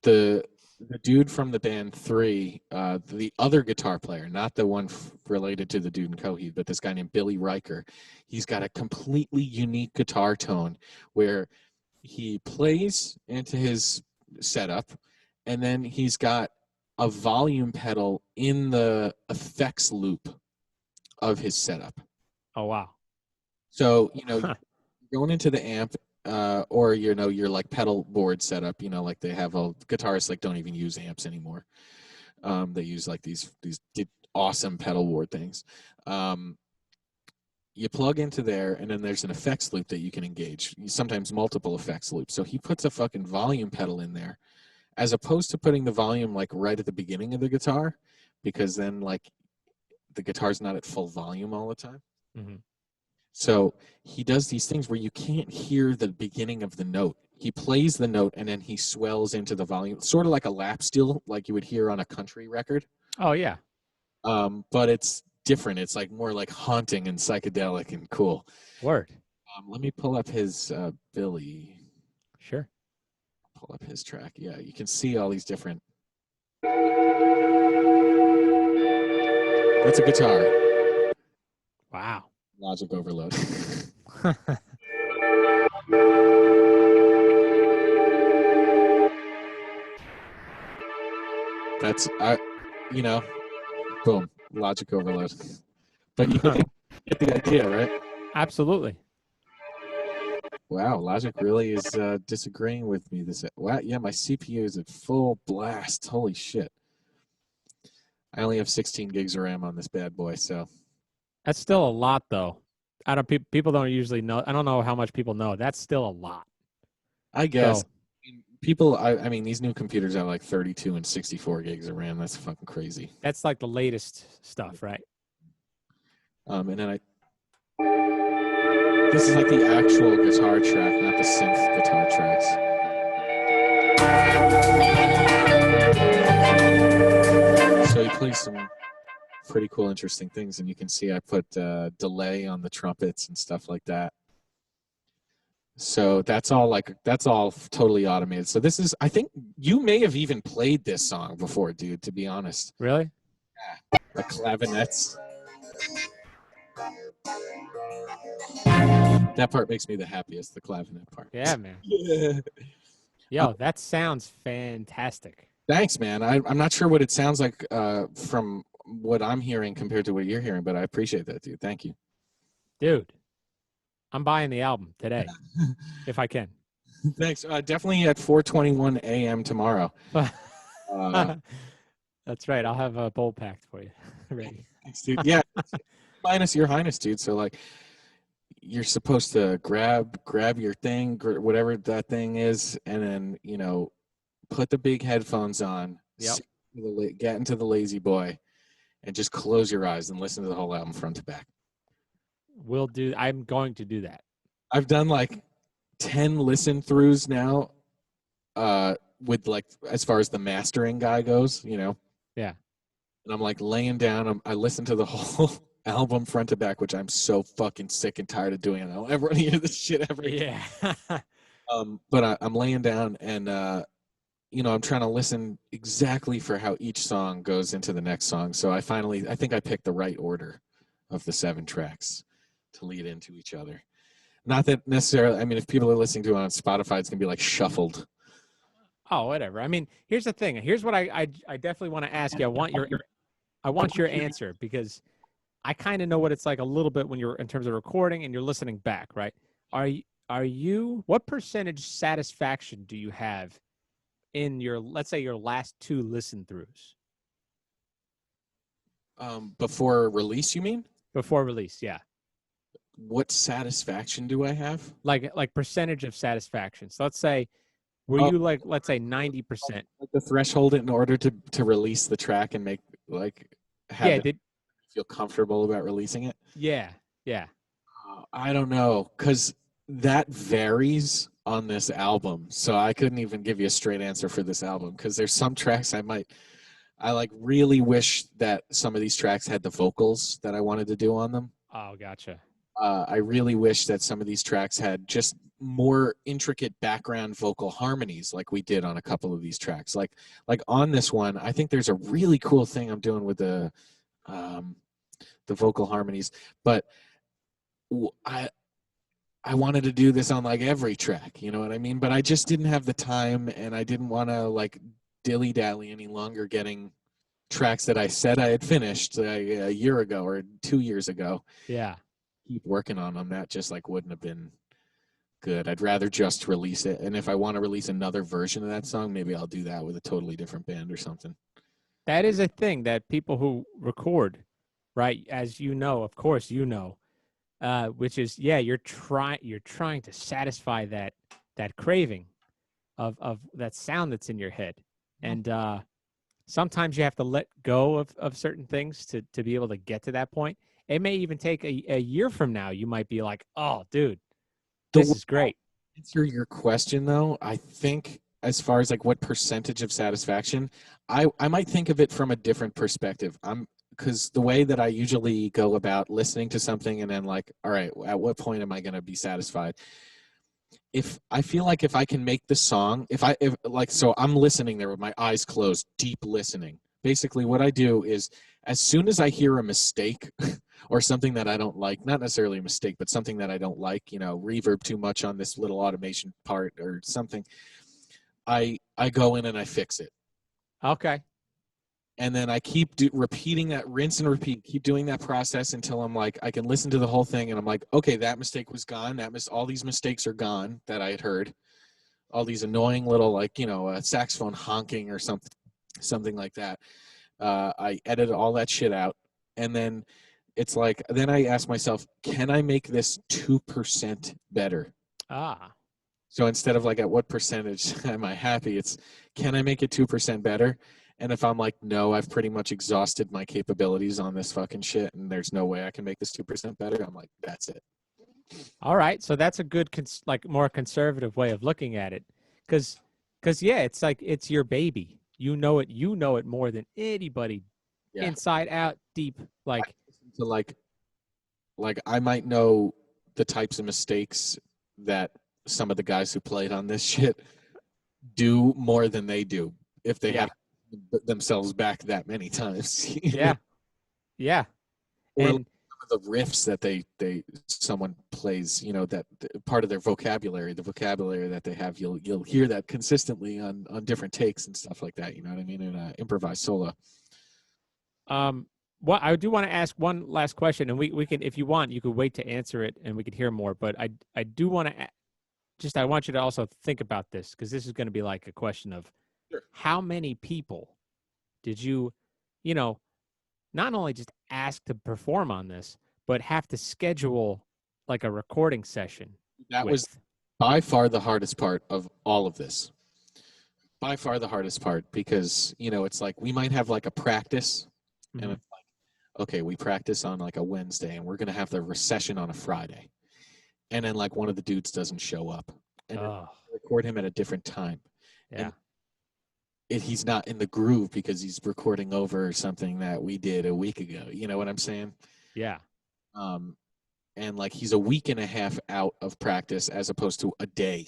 the dude from the band 3, the other guitar player, not the one related to the dude in Coheed, but this guy named Billy Riker. He's got a completely unique guitar tone where he plays into his setup, and then he's got a volume pedal in the effects loop of his setup. Oh, wow. So, going into the amp, or, your like pedal board setup, like they have guitarists like don't even use amps anymore. They use like these awesome pedal board things. You plug into there, and then there's an effects loop that you can engage, sometimes multiple effects loops. So he puts a fucking volume pedal in there, as opposed to putting the volume like right at the beginning of the guitar, because then like the guitar's not at full volume all the time. Mm-hmm. So he does these things where you can't hear the beginning of the note. He plays the note and then he swells into the volume, sort of like a lap steel, like you would hear on a country record. Oh, yeah. But it's different. It's like more like haunting and psychedelic and cool. Word. Let me pull up his Billy. Sure. Pull up his track. Yeah, you can see all these different. That's a guitar. Wow. Logic overload. That's boom, logic overload. But you get the idea, right? Absolutely. Wow, Logic really is disagreeing with me. Wow, yeah, my CPU is at full blast. Holy shit! I only have 16 gigs of RAM on this bad boy, so that's still a lot, though. People don't usually know. I don't know how much people know. That's still a lot. I guess People, I mean, these new computers have like 32 and 64 gigs of RAM. That's fucking crazy. That's like the latest stuff, right? And then this is like the actual guitar track, not the synth guitar tracks. So he plays some pretty cool, interesting things, and you can see I put delay on the trumpets and stuff like that. So that's all totally automated. So this is, I think you may have even played this song before, dude, to be honest. Really? Yeah. The clavinets. That part makes me the happiest, the clavinet part. Yeah, man. Yo, that sounds fantastic. Thanks, man. I'm not sure what it sounds like from what I'm hearing compared to what you're hearing, but I appreciate that, dude. Thank you. Dude, I'm buying the album today, if I can. Thanks. Definitely at 4:21 a.m. tomorrow. That's right. I'll have a bowl packed for you. Ready. Thanks, dude. Yeah. Minus your Highness, dude. So, like, you're supposed to grab your thing, whatever that thing is, and then, you know, put the big headphones on, get into the Lazy Boy, and just close your eyes and listen to the whole album front to back. I'm going to do that. I've done like 10 listen throughs now, with like, as far as the mastering guy goes, you know? Yeah. And I'm like laying down, I listen to the whole album front to back, which I'm so fucking sick and tired of doing. I don't ever want to hear this shit ever again. Yeah. But I'm laying down and, you know, I'm trying to listen exactly for how each song goes into the next song. So I think I picked the right order of the 7 tracks to lead into each other. Not that necessarily, I mean, if people are listening to it on Spotify, it's going to be like shuffled. Oh, whatever. I mean, here's the thing. Here's what I definitely want to ask you. I want your answer, because I kind of know what it's like a little bit when you're in terms of recording and you're listening back, right? What percentage satisfaction do you have in your, let's say, your last 2 listen throughs? Before release, you mean? Before release, yeah. What satisfaction do I have? Like percentage of satisfaction. So let's say, were you like, let's say 90%? Like the threshold in order to release the track and make, like, have feel comfortable about releasing it? Yeah. I don't know, because that varies on this album. So I couldn't even give you a straight answer for this album, because there's some tracks I like really wish that some of these tracks had the vocals that I wanted to do on them. Oh, gotcha. I really wish that some of these tracks had just more intricate background vocal harmonies like we did on a couple of these tracks. Like on this one, I think there's a really cool thing I'm doing with the vocal harmonies, but I wanted to do this on like every track, you know what I mean? But I just didn't have the time, and I didn't want to like dilly-dally any longer getting tracks that I said I had finished a year ago or 2 years ago. Yeah. Keep working on them. That just like wouldn't have been good. I'd rather just release it. And if I want to release another version of that song, maybe I'll do that with a totally different band or something. That is a thing that people who record, right, as you know, of course you know, which is, yeah, you're trying to satisfy that craving of that sound that's in your head. And sometimes you have to let go of certain things to be able to get to that point. It may even take a year from now. You might be like, oh, dude, this is great. To answer your question, though, I think as far as like what percentage of satisfaction, I might think of it from a different perspective. Because the way that I usually go about listening to something and then like, all right, at what point am I going to be satisfied? If I feel like if I can make the song, so I'm listening there with my eyes closed, deep listening. Basically what I do is as soon as I hear a mistake or something that I don't like, not necessarily a mistake, but something that I don't like, you know, reverb too much on this little automation part or something, I go in and I fix it. Okay. And then I keep repeating that, rinse and repeat, keep doing that process until I'm like, I can listen to the whole thing and I'm like, okay, that mistake was gone. All these mistakes are gone that I had heard. All these annoying little, like, you know, saxophone honking or something like that. I edit all that shit out. And then it's like, then I ask myself, can I make this 2% better? Ah. So instead of like, at what percentage am I happy? It's, can I make it 2% better? And if I'm like, no, I've pretty much exhausted my capabilities on this fucking shit, and there's no way I can make this 2% better, I'm like, that's it. All right. So that's a good, like more conservative way of looking at it. Cause yeah, it's like, it's your baby. You know it more than anybody, Yeah. inside out, deep. Like, So like I might know the types of mistakes that some of the guys who played on this shit do more than they do if they have themselves back that many times. Yeah. Yeah. Or And the riffs that someone plays, you know, that part of their vocabulary, the vocabulary that they have, you'll hear that consistently on different takes and stuff like that. You know what I mean? In an improvised solo. what I do want to ask one last question, and we can, if you want, you could wait to answer it and we could hear more. But I do want to I want you to also think about this, because this is going to be like a question of how many people did you know, not only just ask to perform on this, but have to schedule like a recording session. That was by far the hardest part of all of this. By far the hardest part, because, you know, it's like we might have like a practice, and it's like, okay, we practice on like a Wednesday and we're going to have the session on a Friday. And then like one of the dudes doesn't show up, and record him at a different time. Yeah. And he's not in the groove because he's recording over something that we did a week ago. You know what I'm saying? Yeah. And like he's a week and a half out of practice as opposed to a day,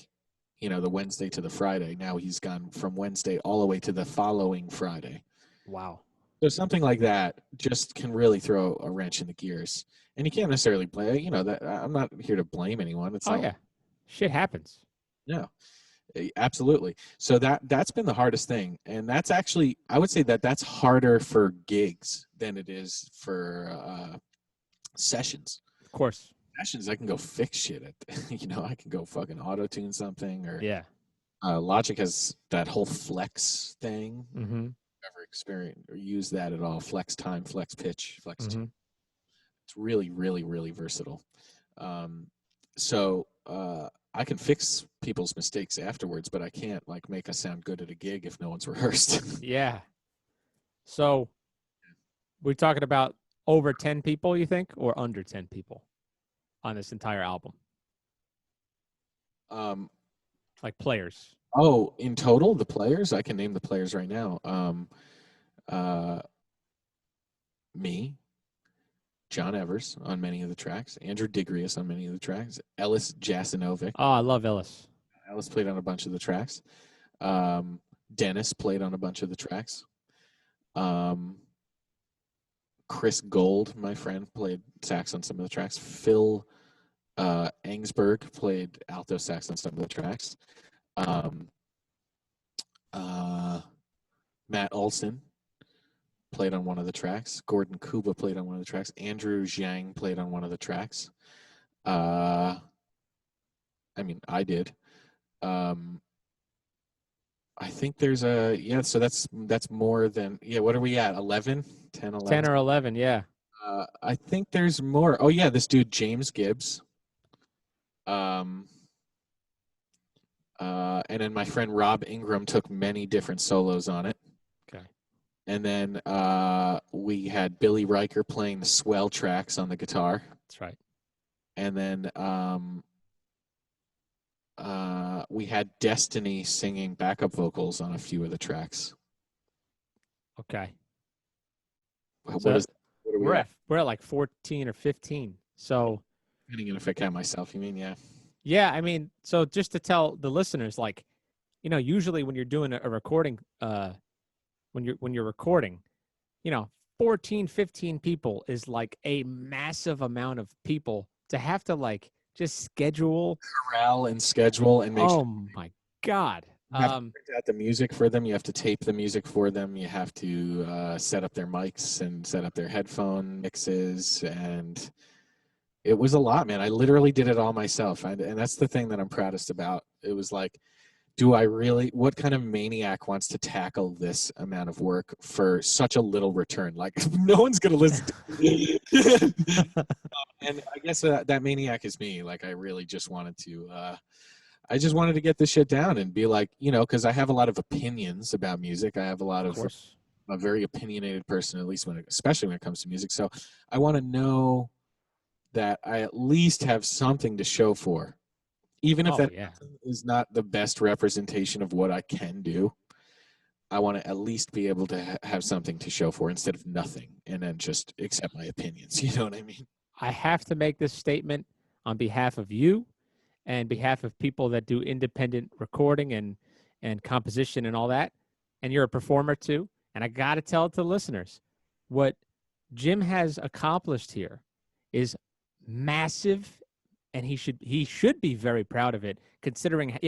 you know, the Wednesday to the Friday. Now he's gone from Wednesday all the way to the following Friday. Wow. So something like that just can really throw a wrench in the gears. And you can't necessarily blame, you know, that I'm not here to blame anyone. It's yeah. Shit happens. No. Absolutely. So that's been the hardest thing. And that's actually, I would say that's harder for gigs than it is for sessions. Of course. Sessions, I can go fix shit at, you know, I can go fucking auto-tune something, or Logic has that whole flex thing. Ever experienced or use that at all? Flex time, flex pitch, flex tune. It's really, really, really versatile. So I can fix people's mistakes afterwards, but I can't like make us sound good at a gig if no one's rehearsed. Yeah. So we're talking about over 10 people, you think, or under 10 people on this entire album? Like players. Oh, in total, the players? I can name the players right now. Me, John Evers on many of the tracks, Andrew Digrius on many of the tracks, Ellis Jasinovic. Oh, I love Ellis. Ellis played on a bunch of the tracks. Dennis played on a bunch of the tracks. Chris Gold, my friend, played sax on some of the tracks. Phil Angsberg played alto sax on some of the tracks. Matt Olson played on one of the tracks. Gordon Kuba played on one of the tracks. Andrew Zhang played on one of the tracks. I mean, I did. I think there's so that's more than, what are we at? 11? 10, 11? 10 or 11, yeah. I think there's more. Oh, yeah, this dude, James Gibbs. And then my friend Rob Ingram took many different solos on it. Okay. And then we had Billy Riker playing the swell tracks on the guitar. That's right. And then we had Destiny singing backup vocals on a few of the tracks. Okay. What are we're at like 14 or 15. So depending on if I count myself, you mean? Yeah. Yeah, I mean, so just to tell the listeners, like, you know, usually when you're doing a recording, when you're recording, you know, 14, 15 people is like a massive amount of people to have to like just corral and schedule and make sure. Oh my God. You have to print out the music for them. You have to tape the music for them. You have to set up their mics and set up their headphone mixes. And it was a lot, man. I literally did it all myself. And that's the thing that I'm proudest about. It was like, what kind of maniac wants to tackle this amount of work for such a little return? Like, no one's going to listen to me. And I guess that maniac is me. Like, I really just wanted to, I just wanted to get this shit down and be like, because I have a lot of opinions about music. I have a very opinionated person, at least especially when it comes to music. So I want to know that I at least have something to show for, even if is not the best representation of what I can do. I want to at least be able to have something to show for instead of nothing, and then just accept my opinions. You know what I mean? I have to make this statement on behalf of you and behalf of people that do independent recording and composition and all that. And you're a performer too. And I got to tell it to the listeners. What Jim has accomplished here is massive, and he should be very proud of it, considering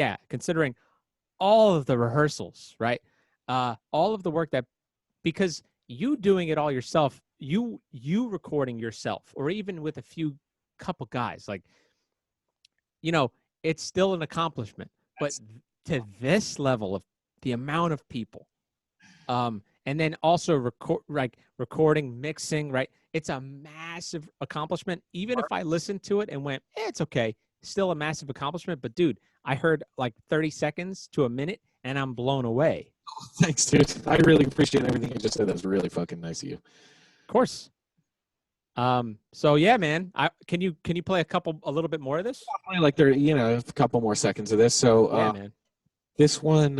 all of the rehearsals, right? All of the work because you doing it all yourself, you recording yourself, or even with a couple guys, like, it's still an accomplishment. But to this level of the amount of people, and then also recording, mixing, right? It's a massive accomplishment. Even if I listened to it and went, it's okay, still a massive accomplishment. But dude, I heard like 30 seconds to a minute, and I'm blown away. Thanks, dude. I really appreciate everything you just said. That was really fucking nice of you. Of course. So yeah, man. Can you play a little bit more of this? Probably a couple more seconds of this. So yeah, man. This one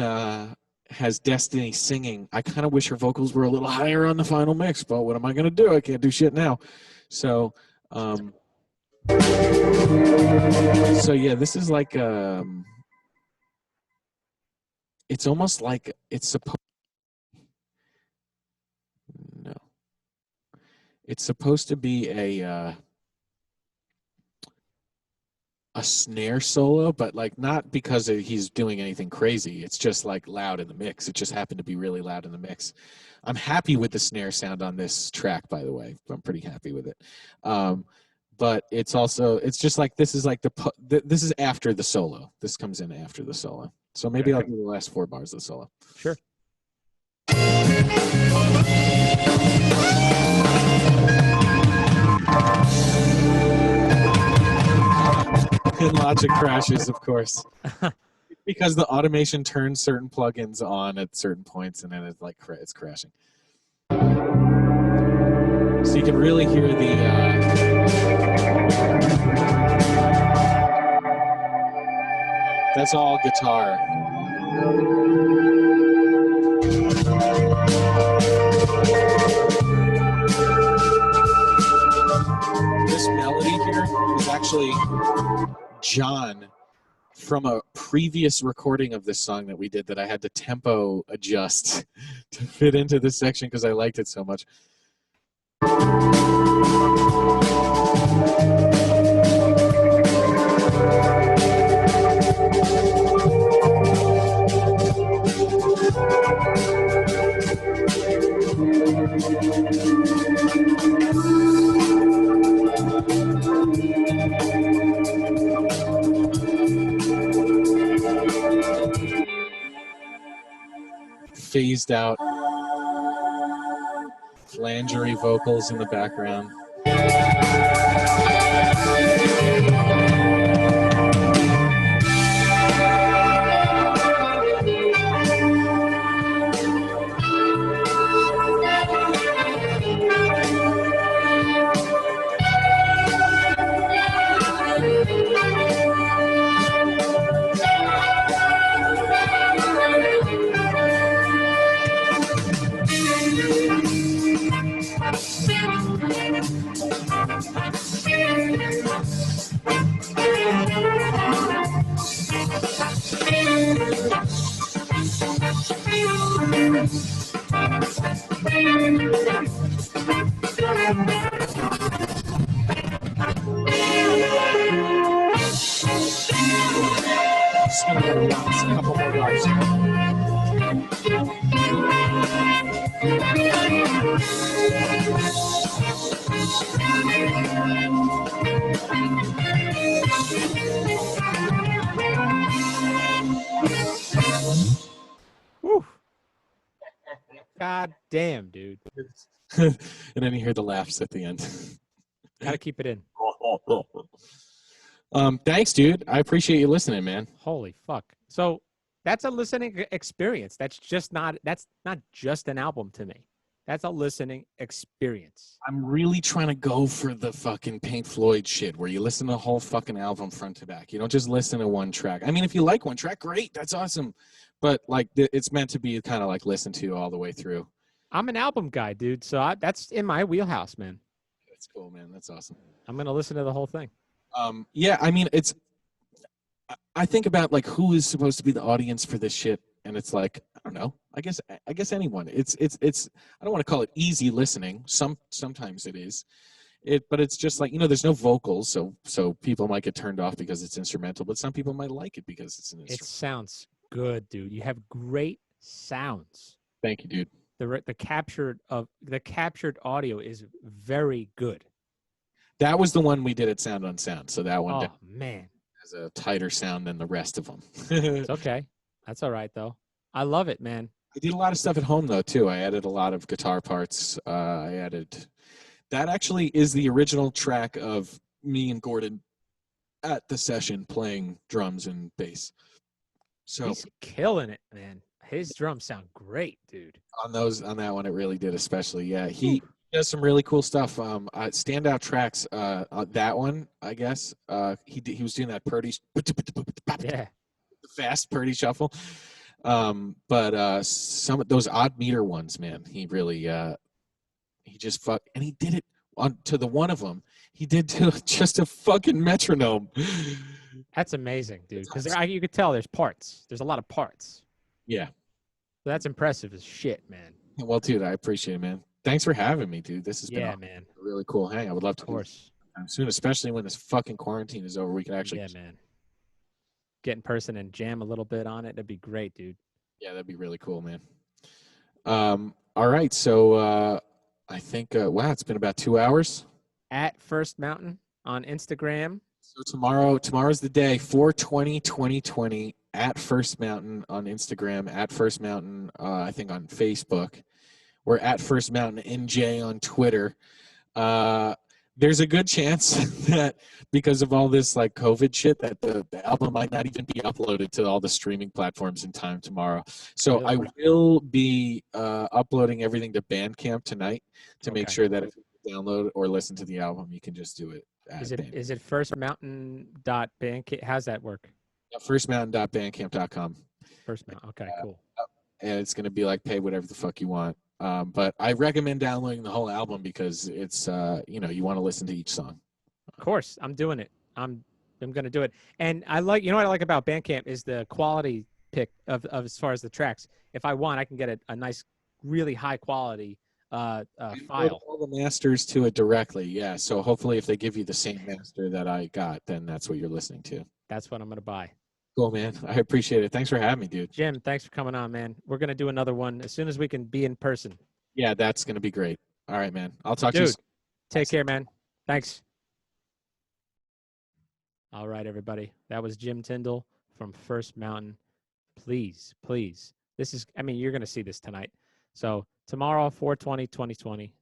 has Destiny singing. I kind of wish her vocals were a little higher on the final mix, but what am I gonna do? I can't do shit now. So yeah, this is like it's almost like it's supposed. No, it's supposed to be a snare solo, but like not because he's doing anything crazy. It's just like loud in the mix. It just happened to be really loud in the mix. I'm happy with the snare sound on this track, by the way. I'm pretty happy with it. But it's just like this is like this is after the solo. This comes in after the solo. So maybe I'll do the last 4 bars of the solo. Sure. And Logic crashes, of course, because the automation turns certain plugins on at certain points, and then it's crashing. So you can really hear that's all guitar. This melody here is actually John from a previous recording of this song that we did that I had to tempo adjust to fit into this section because I liked it so much. Phased out flangery vocals in the background. Just gonna go a couple more bars. Woo. God damn, dude. And then you hear the laughs at the end. Gotta keep it in. Thanks, dude. I appreciate you listening, man. Holy fuck. So that's a listening experience. That's not just an album to me. That's a listening experience. I'm really trying to go for the fucking Pink Floyd shit where you listen to the whole fucking album front to back. You don't just listen to one track. I mean, if you like one track, great. That's awesome. But like, it's meant to be kind of like listened to all the way through. I'm an album guy, dude. So that's in my wheelhouse, man. That's cool, man. That's awesome. I'm going to listen to the whole thing. Yeah, I mean, I think about like who is supposed to be the audience for this shit, and it's like, I don't know. I guess anyone. It's I don't want to call it easy listening. Sometimes it is. But it's just like, there's no vocals, so people might get turned off because it's instrumental, but some people might like it because it's an instrumental. It sounds good, dude. You have great sounds. Thank you, dude. The captured audio is very good. That was the one we did at Sound on Sound. So that one man, has a tighter sound than the rest of them. It's okay. That's all right though. I love it, man. I did a lot of stuff at home though too. I added a lot of guitar parts. That actually is the original track of me and Gordon at the session playing drums and bass. So he's killing it, man. His drums sound great, dude. On that one, it really did, especially. Yeah, he does some really cool stuff. Standout tracks. That one, I guess. He was doing that Purdy, yeah, the fast Purdy shuffle. But some of those odd meter ones, man, he really he just and he did it to the one of them. He did to just a fucking metronome. That's amazing, dude. Because you could tell there's parts. There's a lot of parts. Yeah. So that's impressive as shit, man. Well, dude, I appreciate it, man. Thanks for having me, dude. This has been a really cool hang. I would love to do this soon, especially when this fucking quarantine is over. We can actually man, get in person and jam a little bit on it. That'd be great, dude. Yeah, that'd be really cool, man. All right, so I think wow, it's been about 2 hours. At First Mountain on Instagram. So tomorrow's the day, 4/20/2020, at First Mountain on Instagram, at First Mountain, I think on Facebook. We're at First Mountain NJ on Twitter. There's a good chance that because of all this like COVID shit that the album might not even be uploaded to all the streaming platforms in time tomorrow. So really? I will be uploading everything to Bandcamp tonight to make sure that if you download or listen to the album, you can just do it. Is it firstmountain.bandcamp? How's that work? Yeah, firstmountain.bandcamp.com. First Mountain. Okay, cool. And it's going to be like pay whatever the fuck you want. But I recommend downloading the whole album because it's you want to listen to each song. Of course, I'm doing it. I'm going to do it. And I like, what I like about Bandcamp is the quality pick of as far as the tracks. If I want, I can get a nice, really high quality file. All the masters to it directly. Yeah. So hopefully, if they give you the same master that I got, then that's what you're listening to. That's what I'm going to buy. Cool, man. I appreciate it. Thanks for having me, dude. Jim, thanks for coming on, man. We're going to do another one as soon as we can be in person. Yeah, that's going to be great. All right, man. I'll talk to you soon. Take care, man. Thanks. All right, everybody. That was Jim Tyndall from First Mountain. Please. This is, you're going to see this tonight. So tomorrow, 4/20/2020,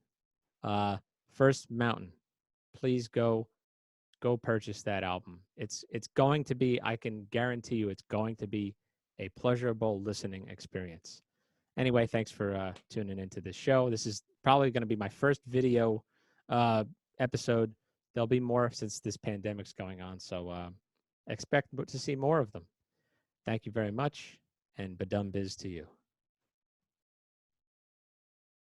First Mountain. Please go purchase that album. It's going to be, I can guarantee you, it's going to be a pleasurable listening experience. Anyway, thanks for tuning into this show. This is probably going to be my first video episode. There'll be more since this pandemic's going on, so expect to see more of them. Thank you very much, and BaDumBizz to you.